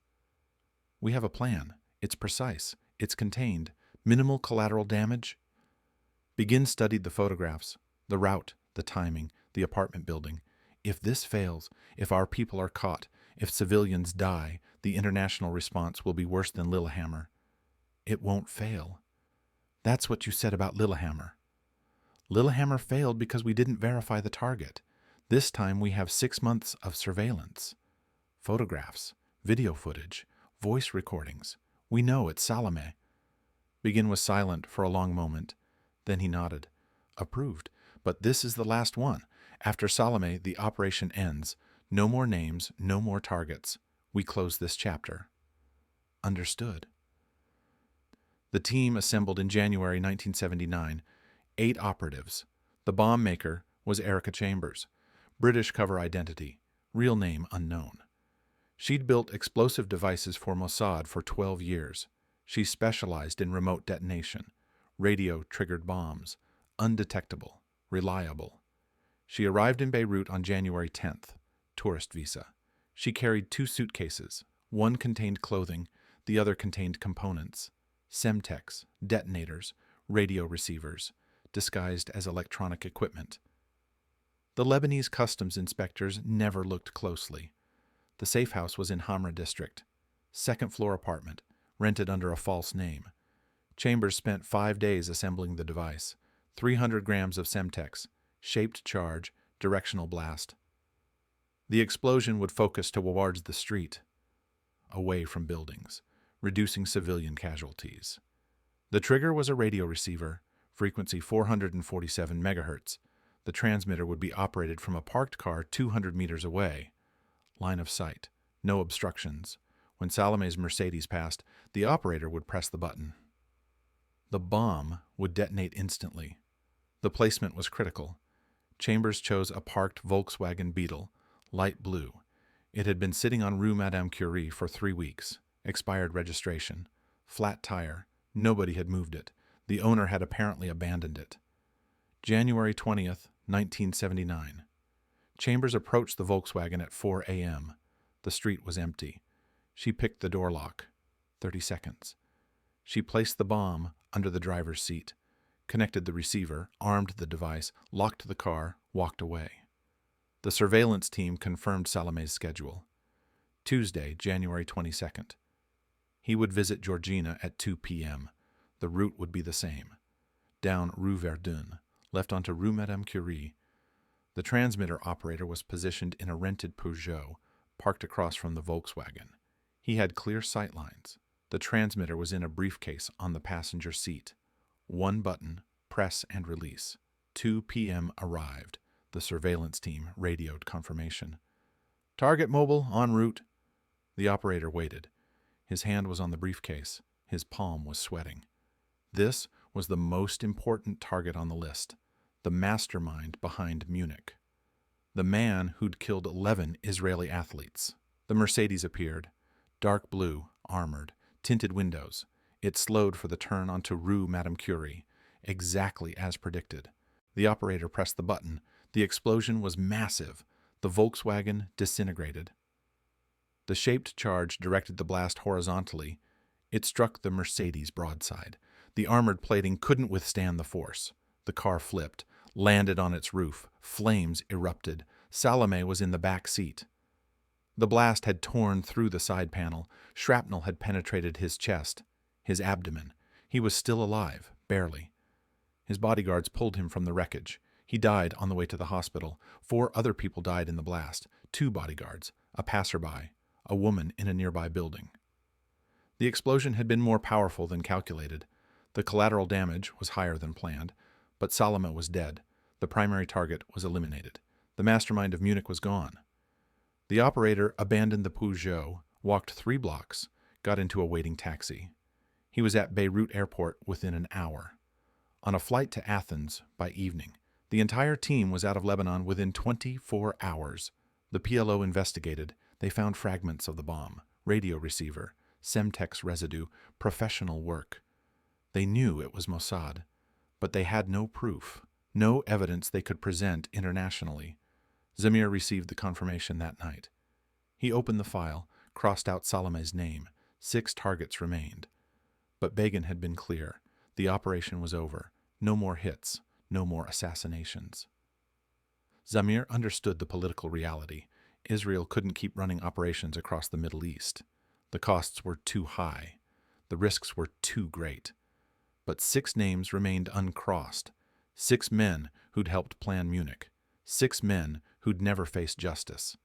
We have a plan. It's precise. It's contained. Minimal collateral damage. Begin studied the photographs, the route, the timing, the apartment building. If this fails, if our people are caught, if civilians die, the international response will be worse than Lillehammer. It won't fail. That's what you said about Lillehammer. Lillehammer failed because we didn't verify the target. This time we have 6 months of surveillance. Photographs, video footage, voice recordings. We know it's Salome. Begin was silent for a long moment. Then he nodded. Approved. But this is the last one. After Salome, the operation ends. No more names, no more targets. We close this chapter. Understood. The team assembled in January 1979. 8 operatives. The bomb maker was Erica Chambers. British cover identity. Real name unknown. She'd built explosive devices for Mossad for 12 years. She specialized in remote detonation, radio-triggered bombs, undetectable, reliable. She arrived in Beirut on January 10th, tourist visa. She carried 2 suitcases. One contained clothing, the other contained components, Semtex, detonators, radio receivers, disguised as electronic equipment. The Lebanese customs inspectors never looked closely. The safe house was in Hamra district, 2nd floor apartment, rented under a false name. Chambers spent 5 days assembling the device, 300 grams of Semtex, shaped charge, directional blast. The explosion would focus towards the street, away from buildings, reducing civilian casualties. The trigger was a radio receiver, frequency 447 megahertz. The transmitter would be operated from a parked car 200 meters away. Line of sight, no obstructions. When Salome's Mercedes passed, the operator would press the button. The bomb would detonate instantly. The placement was critical. Chambers chose a parked Volkswagen Beetle, light blue. It had been sitting on Rue Madame Curie for 3 weeks. Expired registration. Flat tire. Nobody had moved it. The owner had apparently abandoned it. January 20th, 1979. Chambers approached the Volkswagen at 4 a.m. The street was empty. She picked the door lock. 30 seconds. She placed the bomb under the driver's seat, connected the receiver, armed the device, locked the car, walked away. The surveillance team confirmed Salome's schedule. Tuesday, January 22nd. He would visit Georgina at 2 p.m. The route would be the same. Down Rue Verdun, left onto Rue Madame Curie. The transmitter operator was positioned in a rented Peugeot, parked across from the Volkswagen. He had clear sight lines. The transmitter was in a briefcase on the passenger seat. 1 button, press and release. 2 p.m. arrived. The surveillance team radioed confirmation. Target mobile, en route. The operator waited. His hand was on the briefcase. His palm was sweating. This was the most important target on the list. The mastermind behind Munich. The man who'd killed 11 Israeli athletes. The Mercedes appeared. Dark blue, armored, tinted windows. It slowed for the turn onto Rue Madame Curie, exactly as predicted. The operator pressed the button. The explosion was massive. The Volkswagen disintegrated. The shaped charge directed the blast horizontally. It struck the Mercedes broadside. The armored plating couldn't withstand the force. The car flipped, landed on its roof. Flames erupted. Salome was in the back seat. The blast had torn through the side panel. Shrapnel had penetrated his chest, his abdomen. He was still alive, barely. His bodyguards pulled him from the wreckage. He died on the way to the hospital. 4 other people died in the blast. 2 bodyguards, a passerby, a woman in a nearby building. The explosion had been more powerful than calculated. The collateral damage was higher than planned, but Salome was dead. The primary target was eliminated. The mastermind of Munich was gone. The operator abandoned the Peugeot, walked 3 blocks, got into a waiting taxi. He was at Beirut airport within an hour. On a flight to Athens by evening. The entire team was out of Lebanon within 24 hours. The PLO investigated. They found fragments of the bomb, radio receiver, Semtex residue, professional work. They knew it was Mossad, but they had no proof, no evidence they could present internationally. Zamir received the confirmation that night. He opened the file, crossed out Salome's name. 6 targets remained. But Begin had been clear. The operation was over. No more hits, no more assassinations. Zamir understood the political reality. Israel couldn't keep running operations across the Middle East. The costs were too high. The risks were too great. But 6 names remained uncrossed. 6 men who'd helped plan Munich. 6 men who'd never faced justice.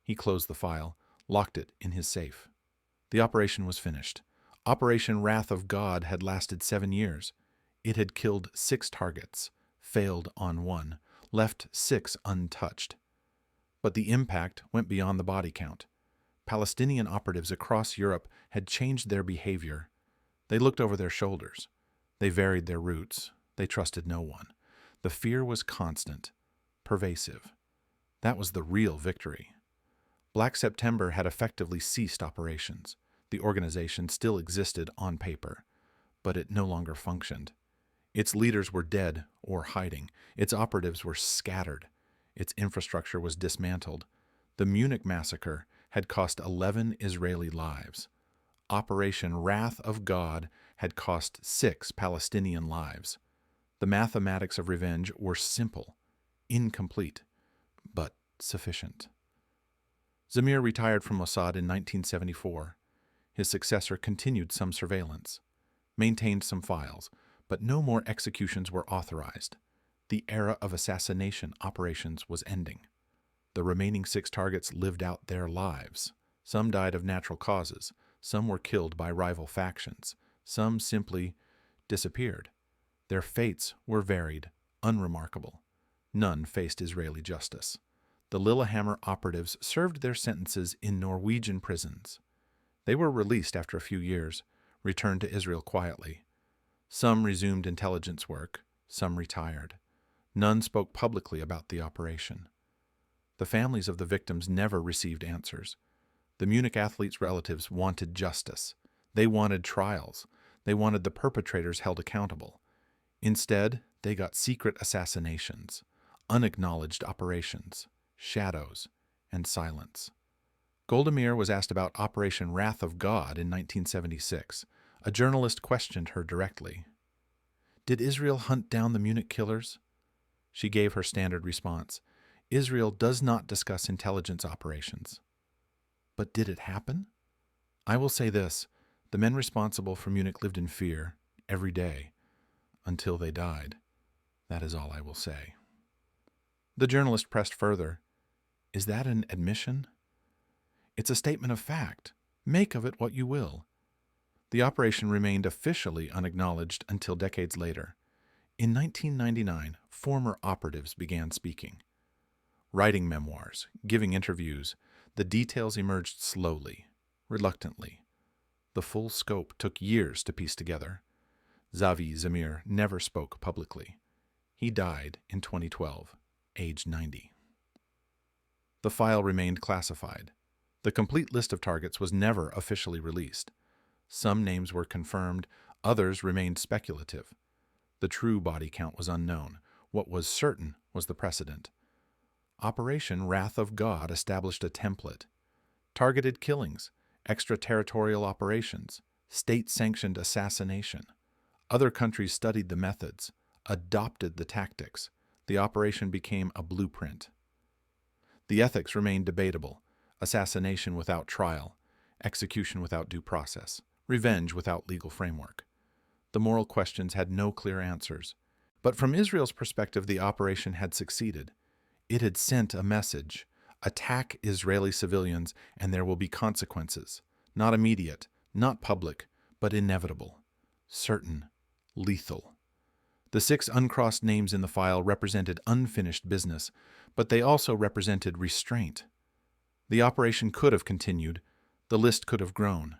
He closed the file, locked it in his safe. The operation was finished. Operation Wrath of God had lasted 7 years. It had killed 6 targets, failed on 1, left 6 untouched. But the impact went beyond the body count. Palestinian operatives across Europe had changed their behavior. They looked over their shoulders. They varied their routes. They trusted no one. The fear was constant, pervasive. That was the real victory. Black September had effectively ceased operations. The organization still existed on paper, but it no longer functioned. Its leaders were dead or hiding. Its operatives were scattered. Its infrastructure was dismantled. The Munich Massacre had cost 11 Israeli lives. Operation Wrath of God had cost 6 Palestinian lives. The mathematics of revenge were simple, incomplete, but sufficient. Zamir retired from Mossad in 1974. His successor continued some surveillance, maintained some files, but no more executions were authorized. The era of assassination operations was ending. The remaining 6 targets lived out their lives. Some died of natural causes. Some were killed by rival factions. Some simply disappeared. Their fates were varied, unremarkable. None faced Israeli justice. The Lillehammer operatives served their sentences in Norwegian prisons. They were released after a few years, returned to Israel quietly. Some resumed intelligence work, some retired. None spoke publicly about the operation. The families of the victims never received answers. The Munich athletes' relatives wanted justice. They wanted trials. They wanted the perpetrators held accountable. Instead, they got secret assassinations, unacknowledged operations, shadows, and silence. Golda Meir was asked about Operation Wrath of God in 1976. A journalist questioned her directly. Did Israel hunt down the Munich killers? She gave her standard response. Israel does not discuss intelligence operations. But did it happen? I will say this. The men responsible for Munich lived in fear every day until they died. That is all I will say. The journalist pressed further. Is that an admission? It's a statement of fact. Make of it what you will. The operation remained officially unacknowledged until decades later. In 1999, former operatives began speaking. Writing memoirs, giving interviews, the details emerged slowly, reluctantly. The full scope took years to piece together. Zavi Zamir never spoke publicly. He died in 2012, age 90. The file remained classified. The complete list of targets was never officially released. Some names were confirmed, others remained speculative. The true body count was unknown. What was certain was the precedent. Operation Wrath of God established a template. Targeted killings, extraterritorial operations, state-sanctioned assassination. Other countries studied the methods, adopted the tactics. The operation became a blueprint. The ethics remained debatable: assassination without trial, execution without due process, revenge without legal framework. The moral questions had no clear answers. But from Israel's perspective, the operation had succeeded. It had sent a message: attack Israeli civilians and there will be consequences. Not immediate, not public, but inevitable. Certain, lethal. The 6 uncrossed names in the file represented unfinished business, but they also represented restraint. The operation could have continued. The list could have grown.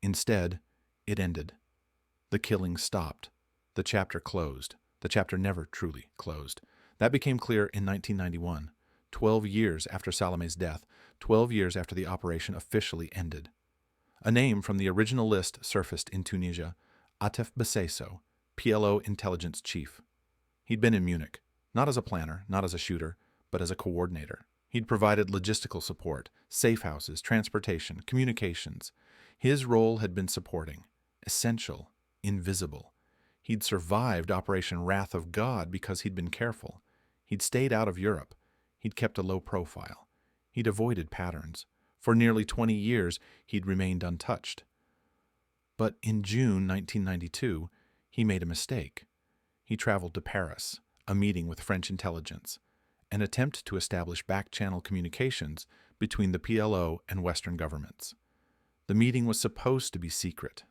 Instead, it ended. The killing stopped. The chapter closed. The chapter never truly closed. That became clear in 1991, 12 years after Salome's death, 12 years after the operation officially ended. A name from the original list surfaced in Tunisia: Atef Beseso, PLO intelligence chief. He'd been in Munich, not as a planner, not as a shooter, but as a coordinator. He'd provided logistical support, safe houses, transportation, communications. His role had been supporting, essential, invisible. He'd survived Operation Wrath of God because he'd been careful. He'd stayed out of Europe. He'd kept a low profile. He'd avoided patterns. For nearly 20 years, he'd remained untouched. But in June 1992, he made a mistake. He traveled to Paris, a meeting with French intelligence, an attempt to establish back-channel communications between the PLO and Western governments. The meeting was supposed to be secret.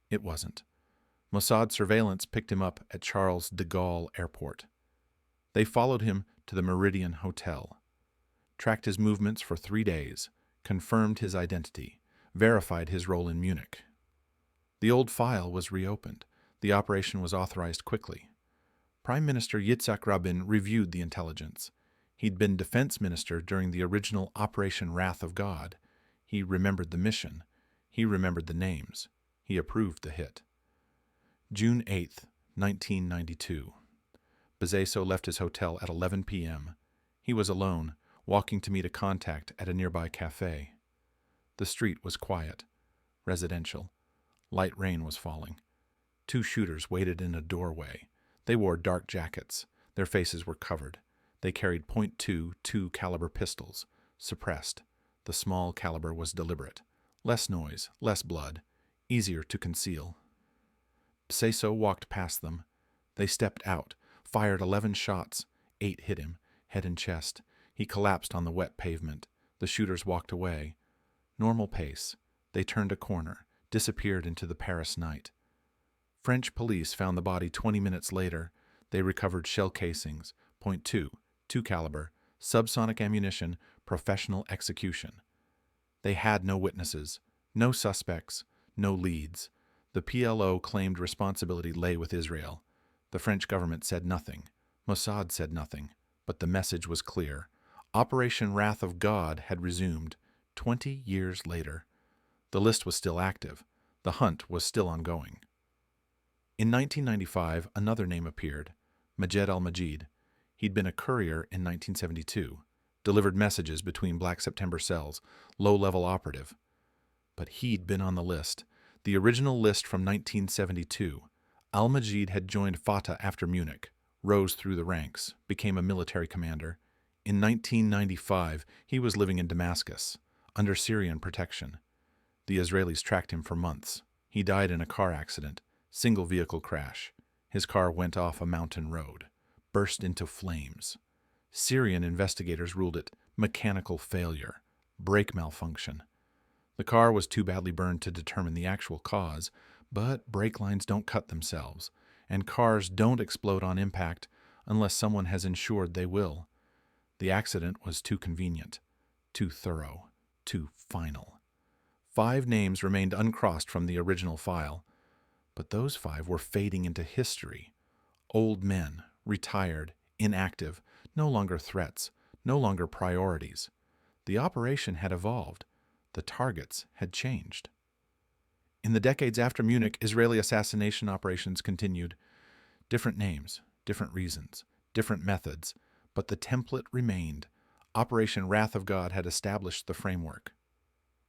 It wasn't. Mossad surveillance picked him up at Charles de Gaulle Airport. They followed him to the Meridian Hotel, tracked his movements for 3 days, confirmed his identity, verified his role in Munich. The old file was reopened. The operation was authorized quickly. Prime Minister Yitzhak Rabin reviewed the intelligence. He'd been defense minister during the original Operation Wrath of God. He remembered the mission. He remembered the names. He approved the hit. June 8, 1992. Beseso left his hotel at 11 p.m. He was alone, walking to meet a contact at a nearby cafe. The street was quiet, residential. Light rain was falling. 2 shooters waited in a doorway. They wore dark jackets. Their faces were covered. They carried .22 caliber pistols, suppressed. The small caliber was deliberate. Less noise, less blood, easier to conceal. Beseso walked past them. They stepped out, fired 11 shots. 8 hit him, head and chest. He collapsed on the wet pavement. The shooters walked away. Normal pace. They turned a corner, disappeared into the Paris night. French police found the body 20 minutes later. They recovered shell casings, .2 caliber, subsonic ammunition, professional execution. They had no witnesses, no suspects, no leads. The PLO claimed responsibility lay with Israel. The French government said nothing. Mossad said nothing. But the message was clear. Operation Wrath of God had resumed 20 years later. The list was still active. The hunt was still ongoing. In 1995, another name appeared: Majed al-Majid. He'd been a courier in 1972, delivered messages between Black September cells, low-level operative. But he'd been on the list, the original list from 1972. Al-Majid had joined Fatah after Munich, rose through the ranks, became a military commander. In 1995, he was living in Damascus, under Syrian protection. The Israelis tracked him for months. He died in a car accident, single-vehicle crash. His car went off a mountain road, burst into flames. Syrian investigators ruled it mechanical failure, brake malfunction. The car was too badly burned to determine the actual cause, but brake lines don't cut themselves, and cars don't explode on impact unless someone has ensured they will. The accident was too convenient, too thorough, too final. 5 names remained uncrossed from the original file, but those 5 were fading into history. Old men, retired, inactive, no longer threats, no longer priorities. The operation had evolved. The targets had changed. In the decades after Munich, Israeli assassination operations continued. Different names, different reasons, different methods, but the template remained. Operation Wrath of God had established the framework.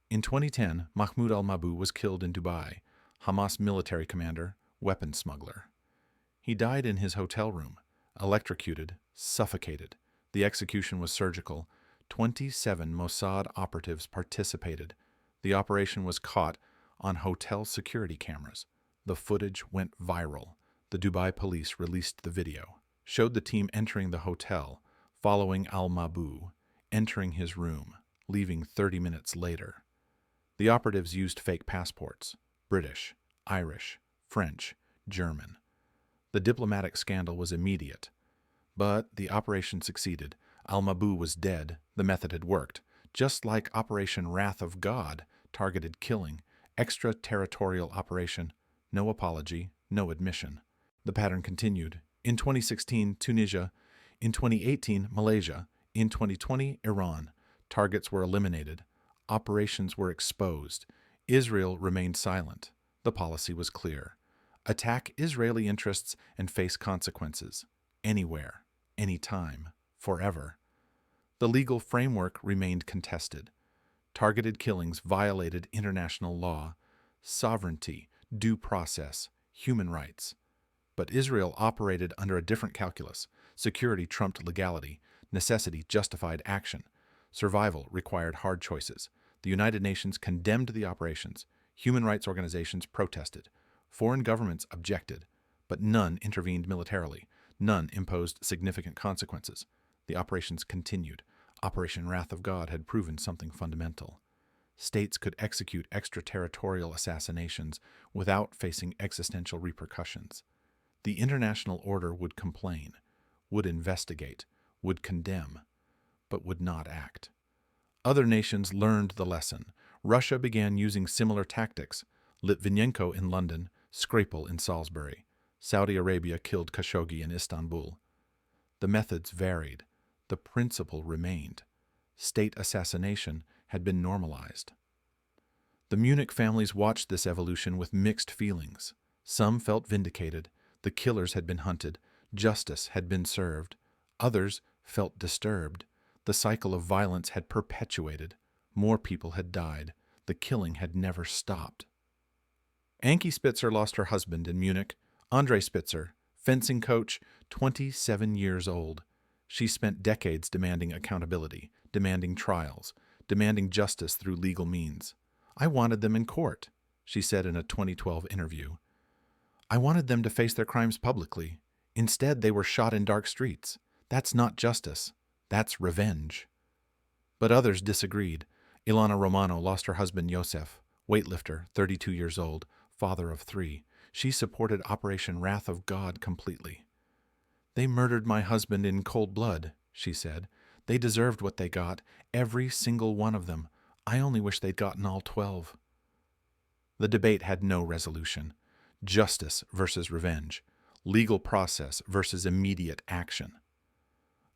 In 2010, Mahmoud al-Mabou was killed in Dubai, Hamas military commander, weapons smuggler. He died in his hotel room, electrocuted, suffocated. The execution was surgical. 27 Mossad operatives participated. The operation was caught on hotel security cameras. The footage went viral. The Dubai police released the video, showed the team entering the hotel, following al-Mabou, entering his room, leaving 30 minutes later. The operatives used fake passports: British, Irish, French, German. The diplomatic scandal was immediate, but the operation succeeded. Al-Mabou was dead. The method had worked. Just like Operation Wrath of God, targeted killing, extraterritorial operation, no apology, no admission. The pattern continued. In 2016, Tunisia. In 2018, Malaysia. In 2020, Iran. Targets were eliminated. Operations were exposed. Israel remained silent. The policy was clear: attack Israeli interests and face consequences. Anywhere, anytime, forever. The legal framework remained contested. Targeted killings violated international law, sovereignty, due process, human rights. But Israel operated under a different calculus. Security trumped legality. Necessity justified action. Survival required hard choices. The United Nations condemned the operations. Human rights organizations protested. Foreign governments objected, but none intervened militarily. None imposed significant consequences. The operations continued. Operation Wrath of God had proven something fundamental. States could execute extraterritorial assassinations without facing existential repercussions. The international order would complain, would investigate, would condemn, but would not act. Other nations learned the lesson. Russia began using similar tactics. Litvinenko in London, Skripal in Salisbury. Saudi Arabia killed Khashoggi in Istanbul. The methods varied. The principle remained. State assassination had been normalized. The Munich families watched this evolution with mixed feelings. Some felt vindicated. The killers had been hunted. Justice had been served. Others felt disturbed. The cycle of violence had perpetuated. More people had died. The killing had never stopped. Ankie Spitzer lost her husband in Munich. Andre Spitzer, fencing coach, 27 years old. She spent decades demanding accountability, demanding trials, demanding justice through legal means. "I wanted them in court," she said in a 2012 interview. "I wanted them to face their crimes publicly. Instead, they were shot in dark streets. That's not justice. That's revenge." But others disagreed. Ilana Romano lost her husband Yosef, weightlifter, 32 years old, father of 3. She supported Operation Wrath of God completely. "They murdered my husband in cold blood," she said. "They deserved what they got, every single one of them. I only wish they'd gotten all 12. The debate had no resolution. Justice versus revenge. Legal process versus immediate action.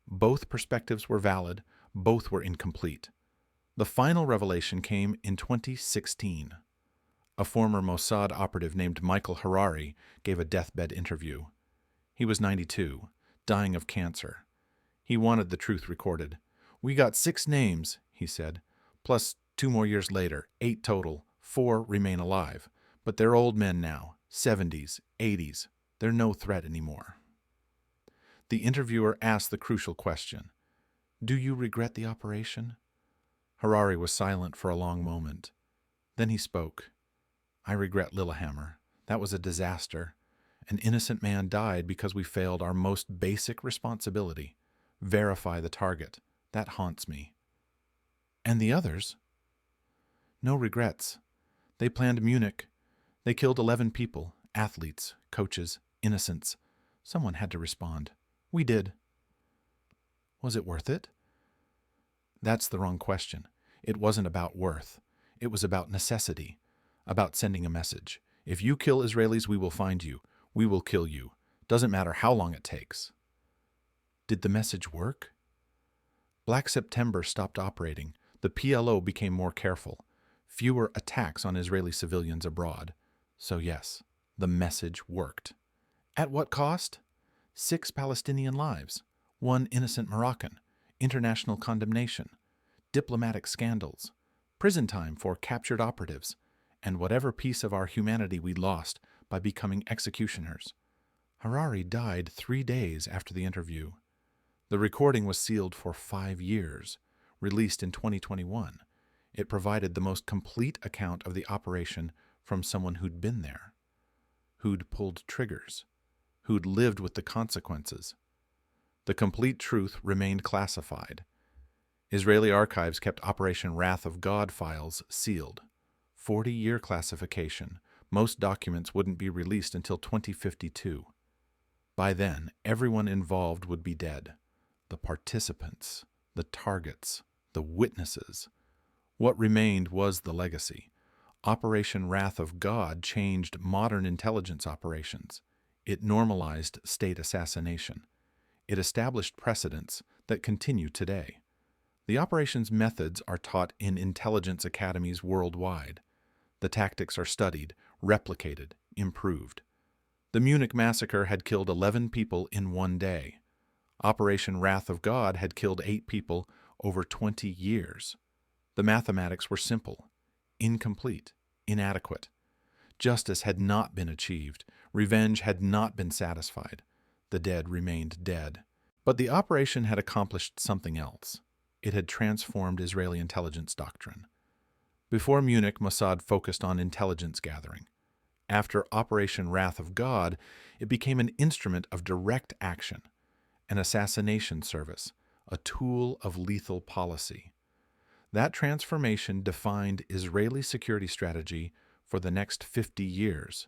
Both perspectives were valid. Both were incomplete. The final revelation came in 2016. A former Mossad operative named Michael Harari gave a deathbed interview. He was 92, dying of cancer. He wanted the truth recorded. "We got 6 names," he said, "plus 2 more years later, 8 total. 4 remain alive. But they're old men now, 70s, 80s. They're no threat anymore." The interviewer asked the crucial question: "Do you regret the operation?" Harari was silent for a long moment. Then he spoke. "I regret Lillehammer. That was a disaster. An innocent man died because we failed our most basic responsibility: verify the target. That haunts me." "And the others?" "No regrets. They planned Munich. They killed 11 people, athletes, coaches, innocents. Someone had to respond. We did." "Was it worth it?" "That's the wrong question. It wasn't about worth. It was about necessity, about sending a message. If you kill Israelis, we will find you. We will kill you. Doesn't matter how long it takes." Did the message work? Black September stopped operating. The PLO became more careful. Fewer attacks on Israeli civilians abroad. So yes, the message worked. At what cost? 6 Palestinian lives, 1 innocent Moroccan, international condemnation, diplomatic scandals, prison time for captured operatives, and whatever piece of our humanity we lost by becoming executioners. Harari died 3 days after the interview. The recording was sealed for 5 years, released in 2021. It provided the most complete account of the operation from someone who'd been there, who'd pulled triggers, who'd lived with the consequences. The complete truth remained classified. Israeli archives kept Operation Wrath of God files sealed. 40-year classification. Most documents wouldn't be released until 2052. By then, everyone involved would be dead. The participants, the targets, the witnesses. What remained was the legacy. Operation Wrath of God changed modern intelligence operations. It normalized state assassination. It established precedents that continue today. The operation's methods are taught in intelligence academies worldwide. The tactics are studied, replicated, improved. The Munich Massacre had killed 11 people in 1 day. Operation Wrath of God had killed 8 people over 20 years. The mathematics were simple, incomplete, inadequate. Justice had not been achieved. Revenge had not been satisfied. The dead remained dead. But the operation had accomplished something else. It had transformed Israeli intelligence doctrine. Before Munich, Mossad focused on intelligence gathering. After Operation Wrath of God, it became an instrument of direct action, an assassination service, a tool of lethal policy. That transformation defined Israeli security strategy for the next 50 years.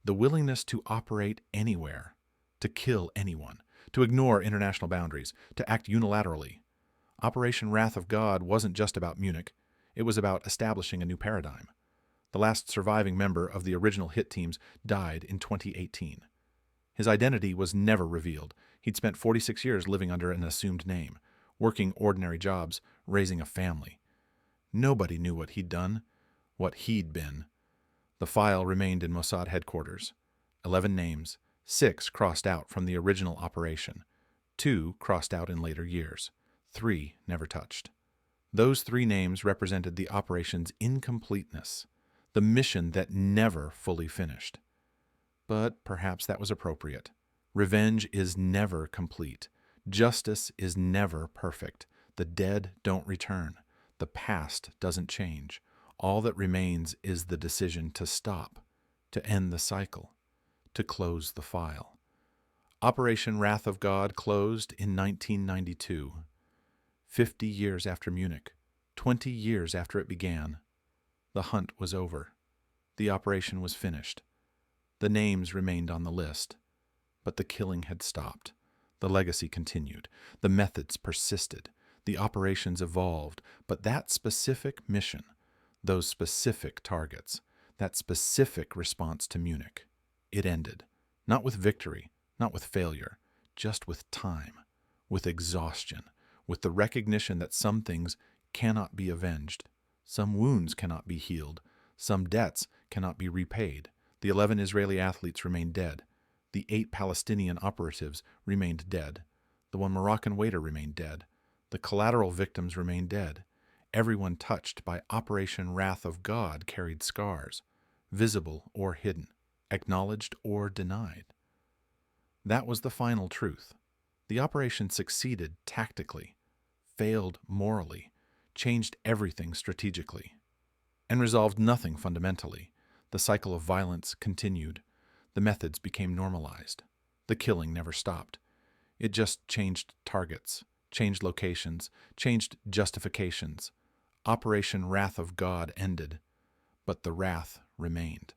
The willingness to operate anywhere, to kill anyone, to ignore international boundaries, to act unilaterally. Operation Wrath of God wasn't just about Munich. It was about establishing a new paradigm. The last surviving member of the original hit teams died in 2018. His identity was never revealed. He'd spent 46 years living under an assumed name, working ordinary jobs, raising a family. Nobody knew what he'd done, what he'd been. The file remained in Mossad headquarters. 11 names, 6 crossed out from the original operation, 2 crossed out in later years, 3 never touched. Those 3 names represented the operation's incompleteness, the mission that never fully finished. But perhaps that was appropriate. Revenge is never complete. Justice is never perfect. The dead don't return. The past doesn't change. All that remains is the decision to stop, to end the cycle, to close the file. Operation Wrath of God closed in 1992. 50 years after Munich, 20 years after it began. The hunt was over. The operation was finished. The names remained on the list. But the killing had stopped. The legacy continued. The methods persisted. The operations evolved. But that specific mission, those specific targets, that specific response to Munich, it ended. Not with victory, not with failure, just with time, with exhaustion, with the recognition that some things cannot be avenged, some wounds cannot be healed, some debts cannot be repaid. The 11 Israeli athletes remained dead. The 8 Palestinian operatives remained dead. The 1 Moroccan waiter remained dead. The collateral victims remained dead. Everyone touched by Operation Wrath of God carried scars, visible or hidden, acknowledged or denied. That was the final truth. The operation succeeded tactically, failed morally, changed everything strategically, and resolved nothing fundamentally. The cycle of violence continued. The methods became normalized. The killing never stopped. It just changed targets, changed locations, changed justifications. Operation Wrath of God ended, but the wrath remained.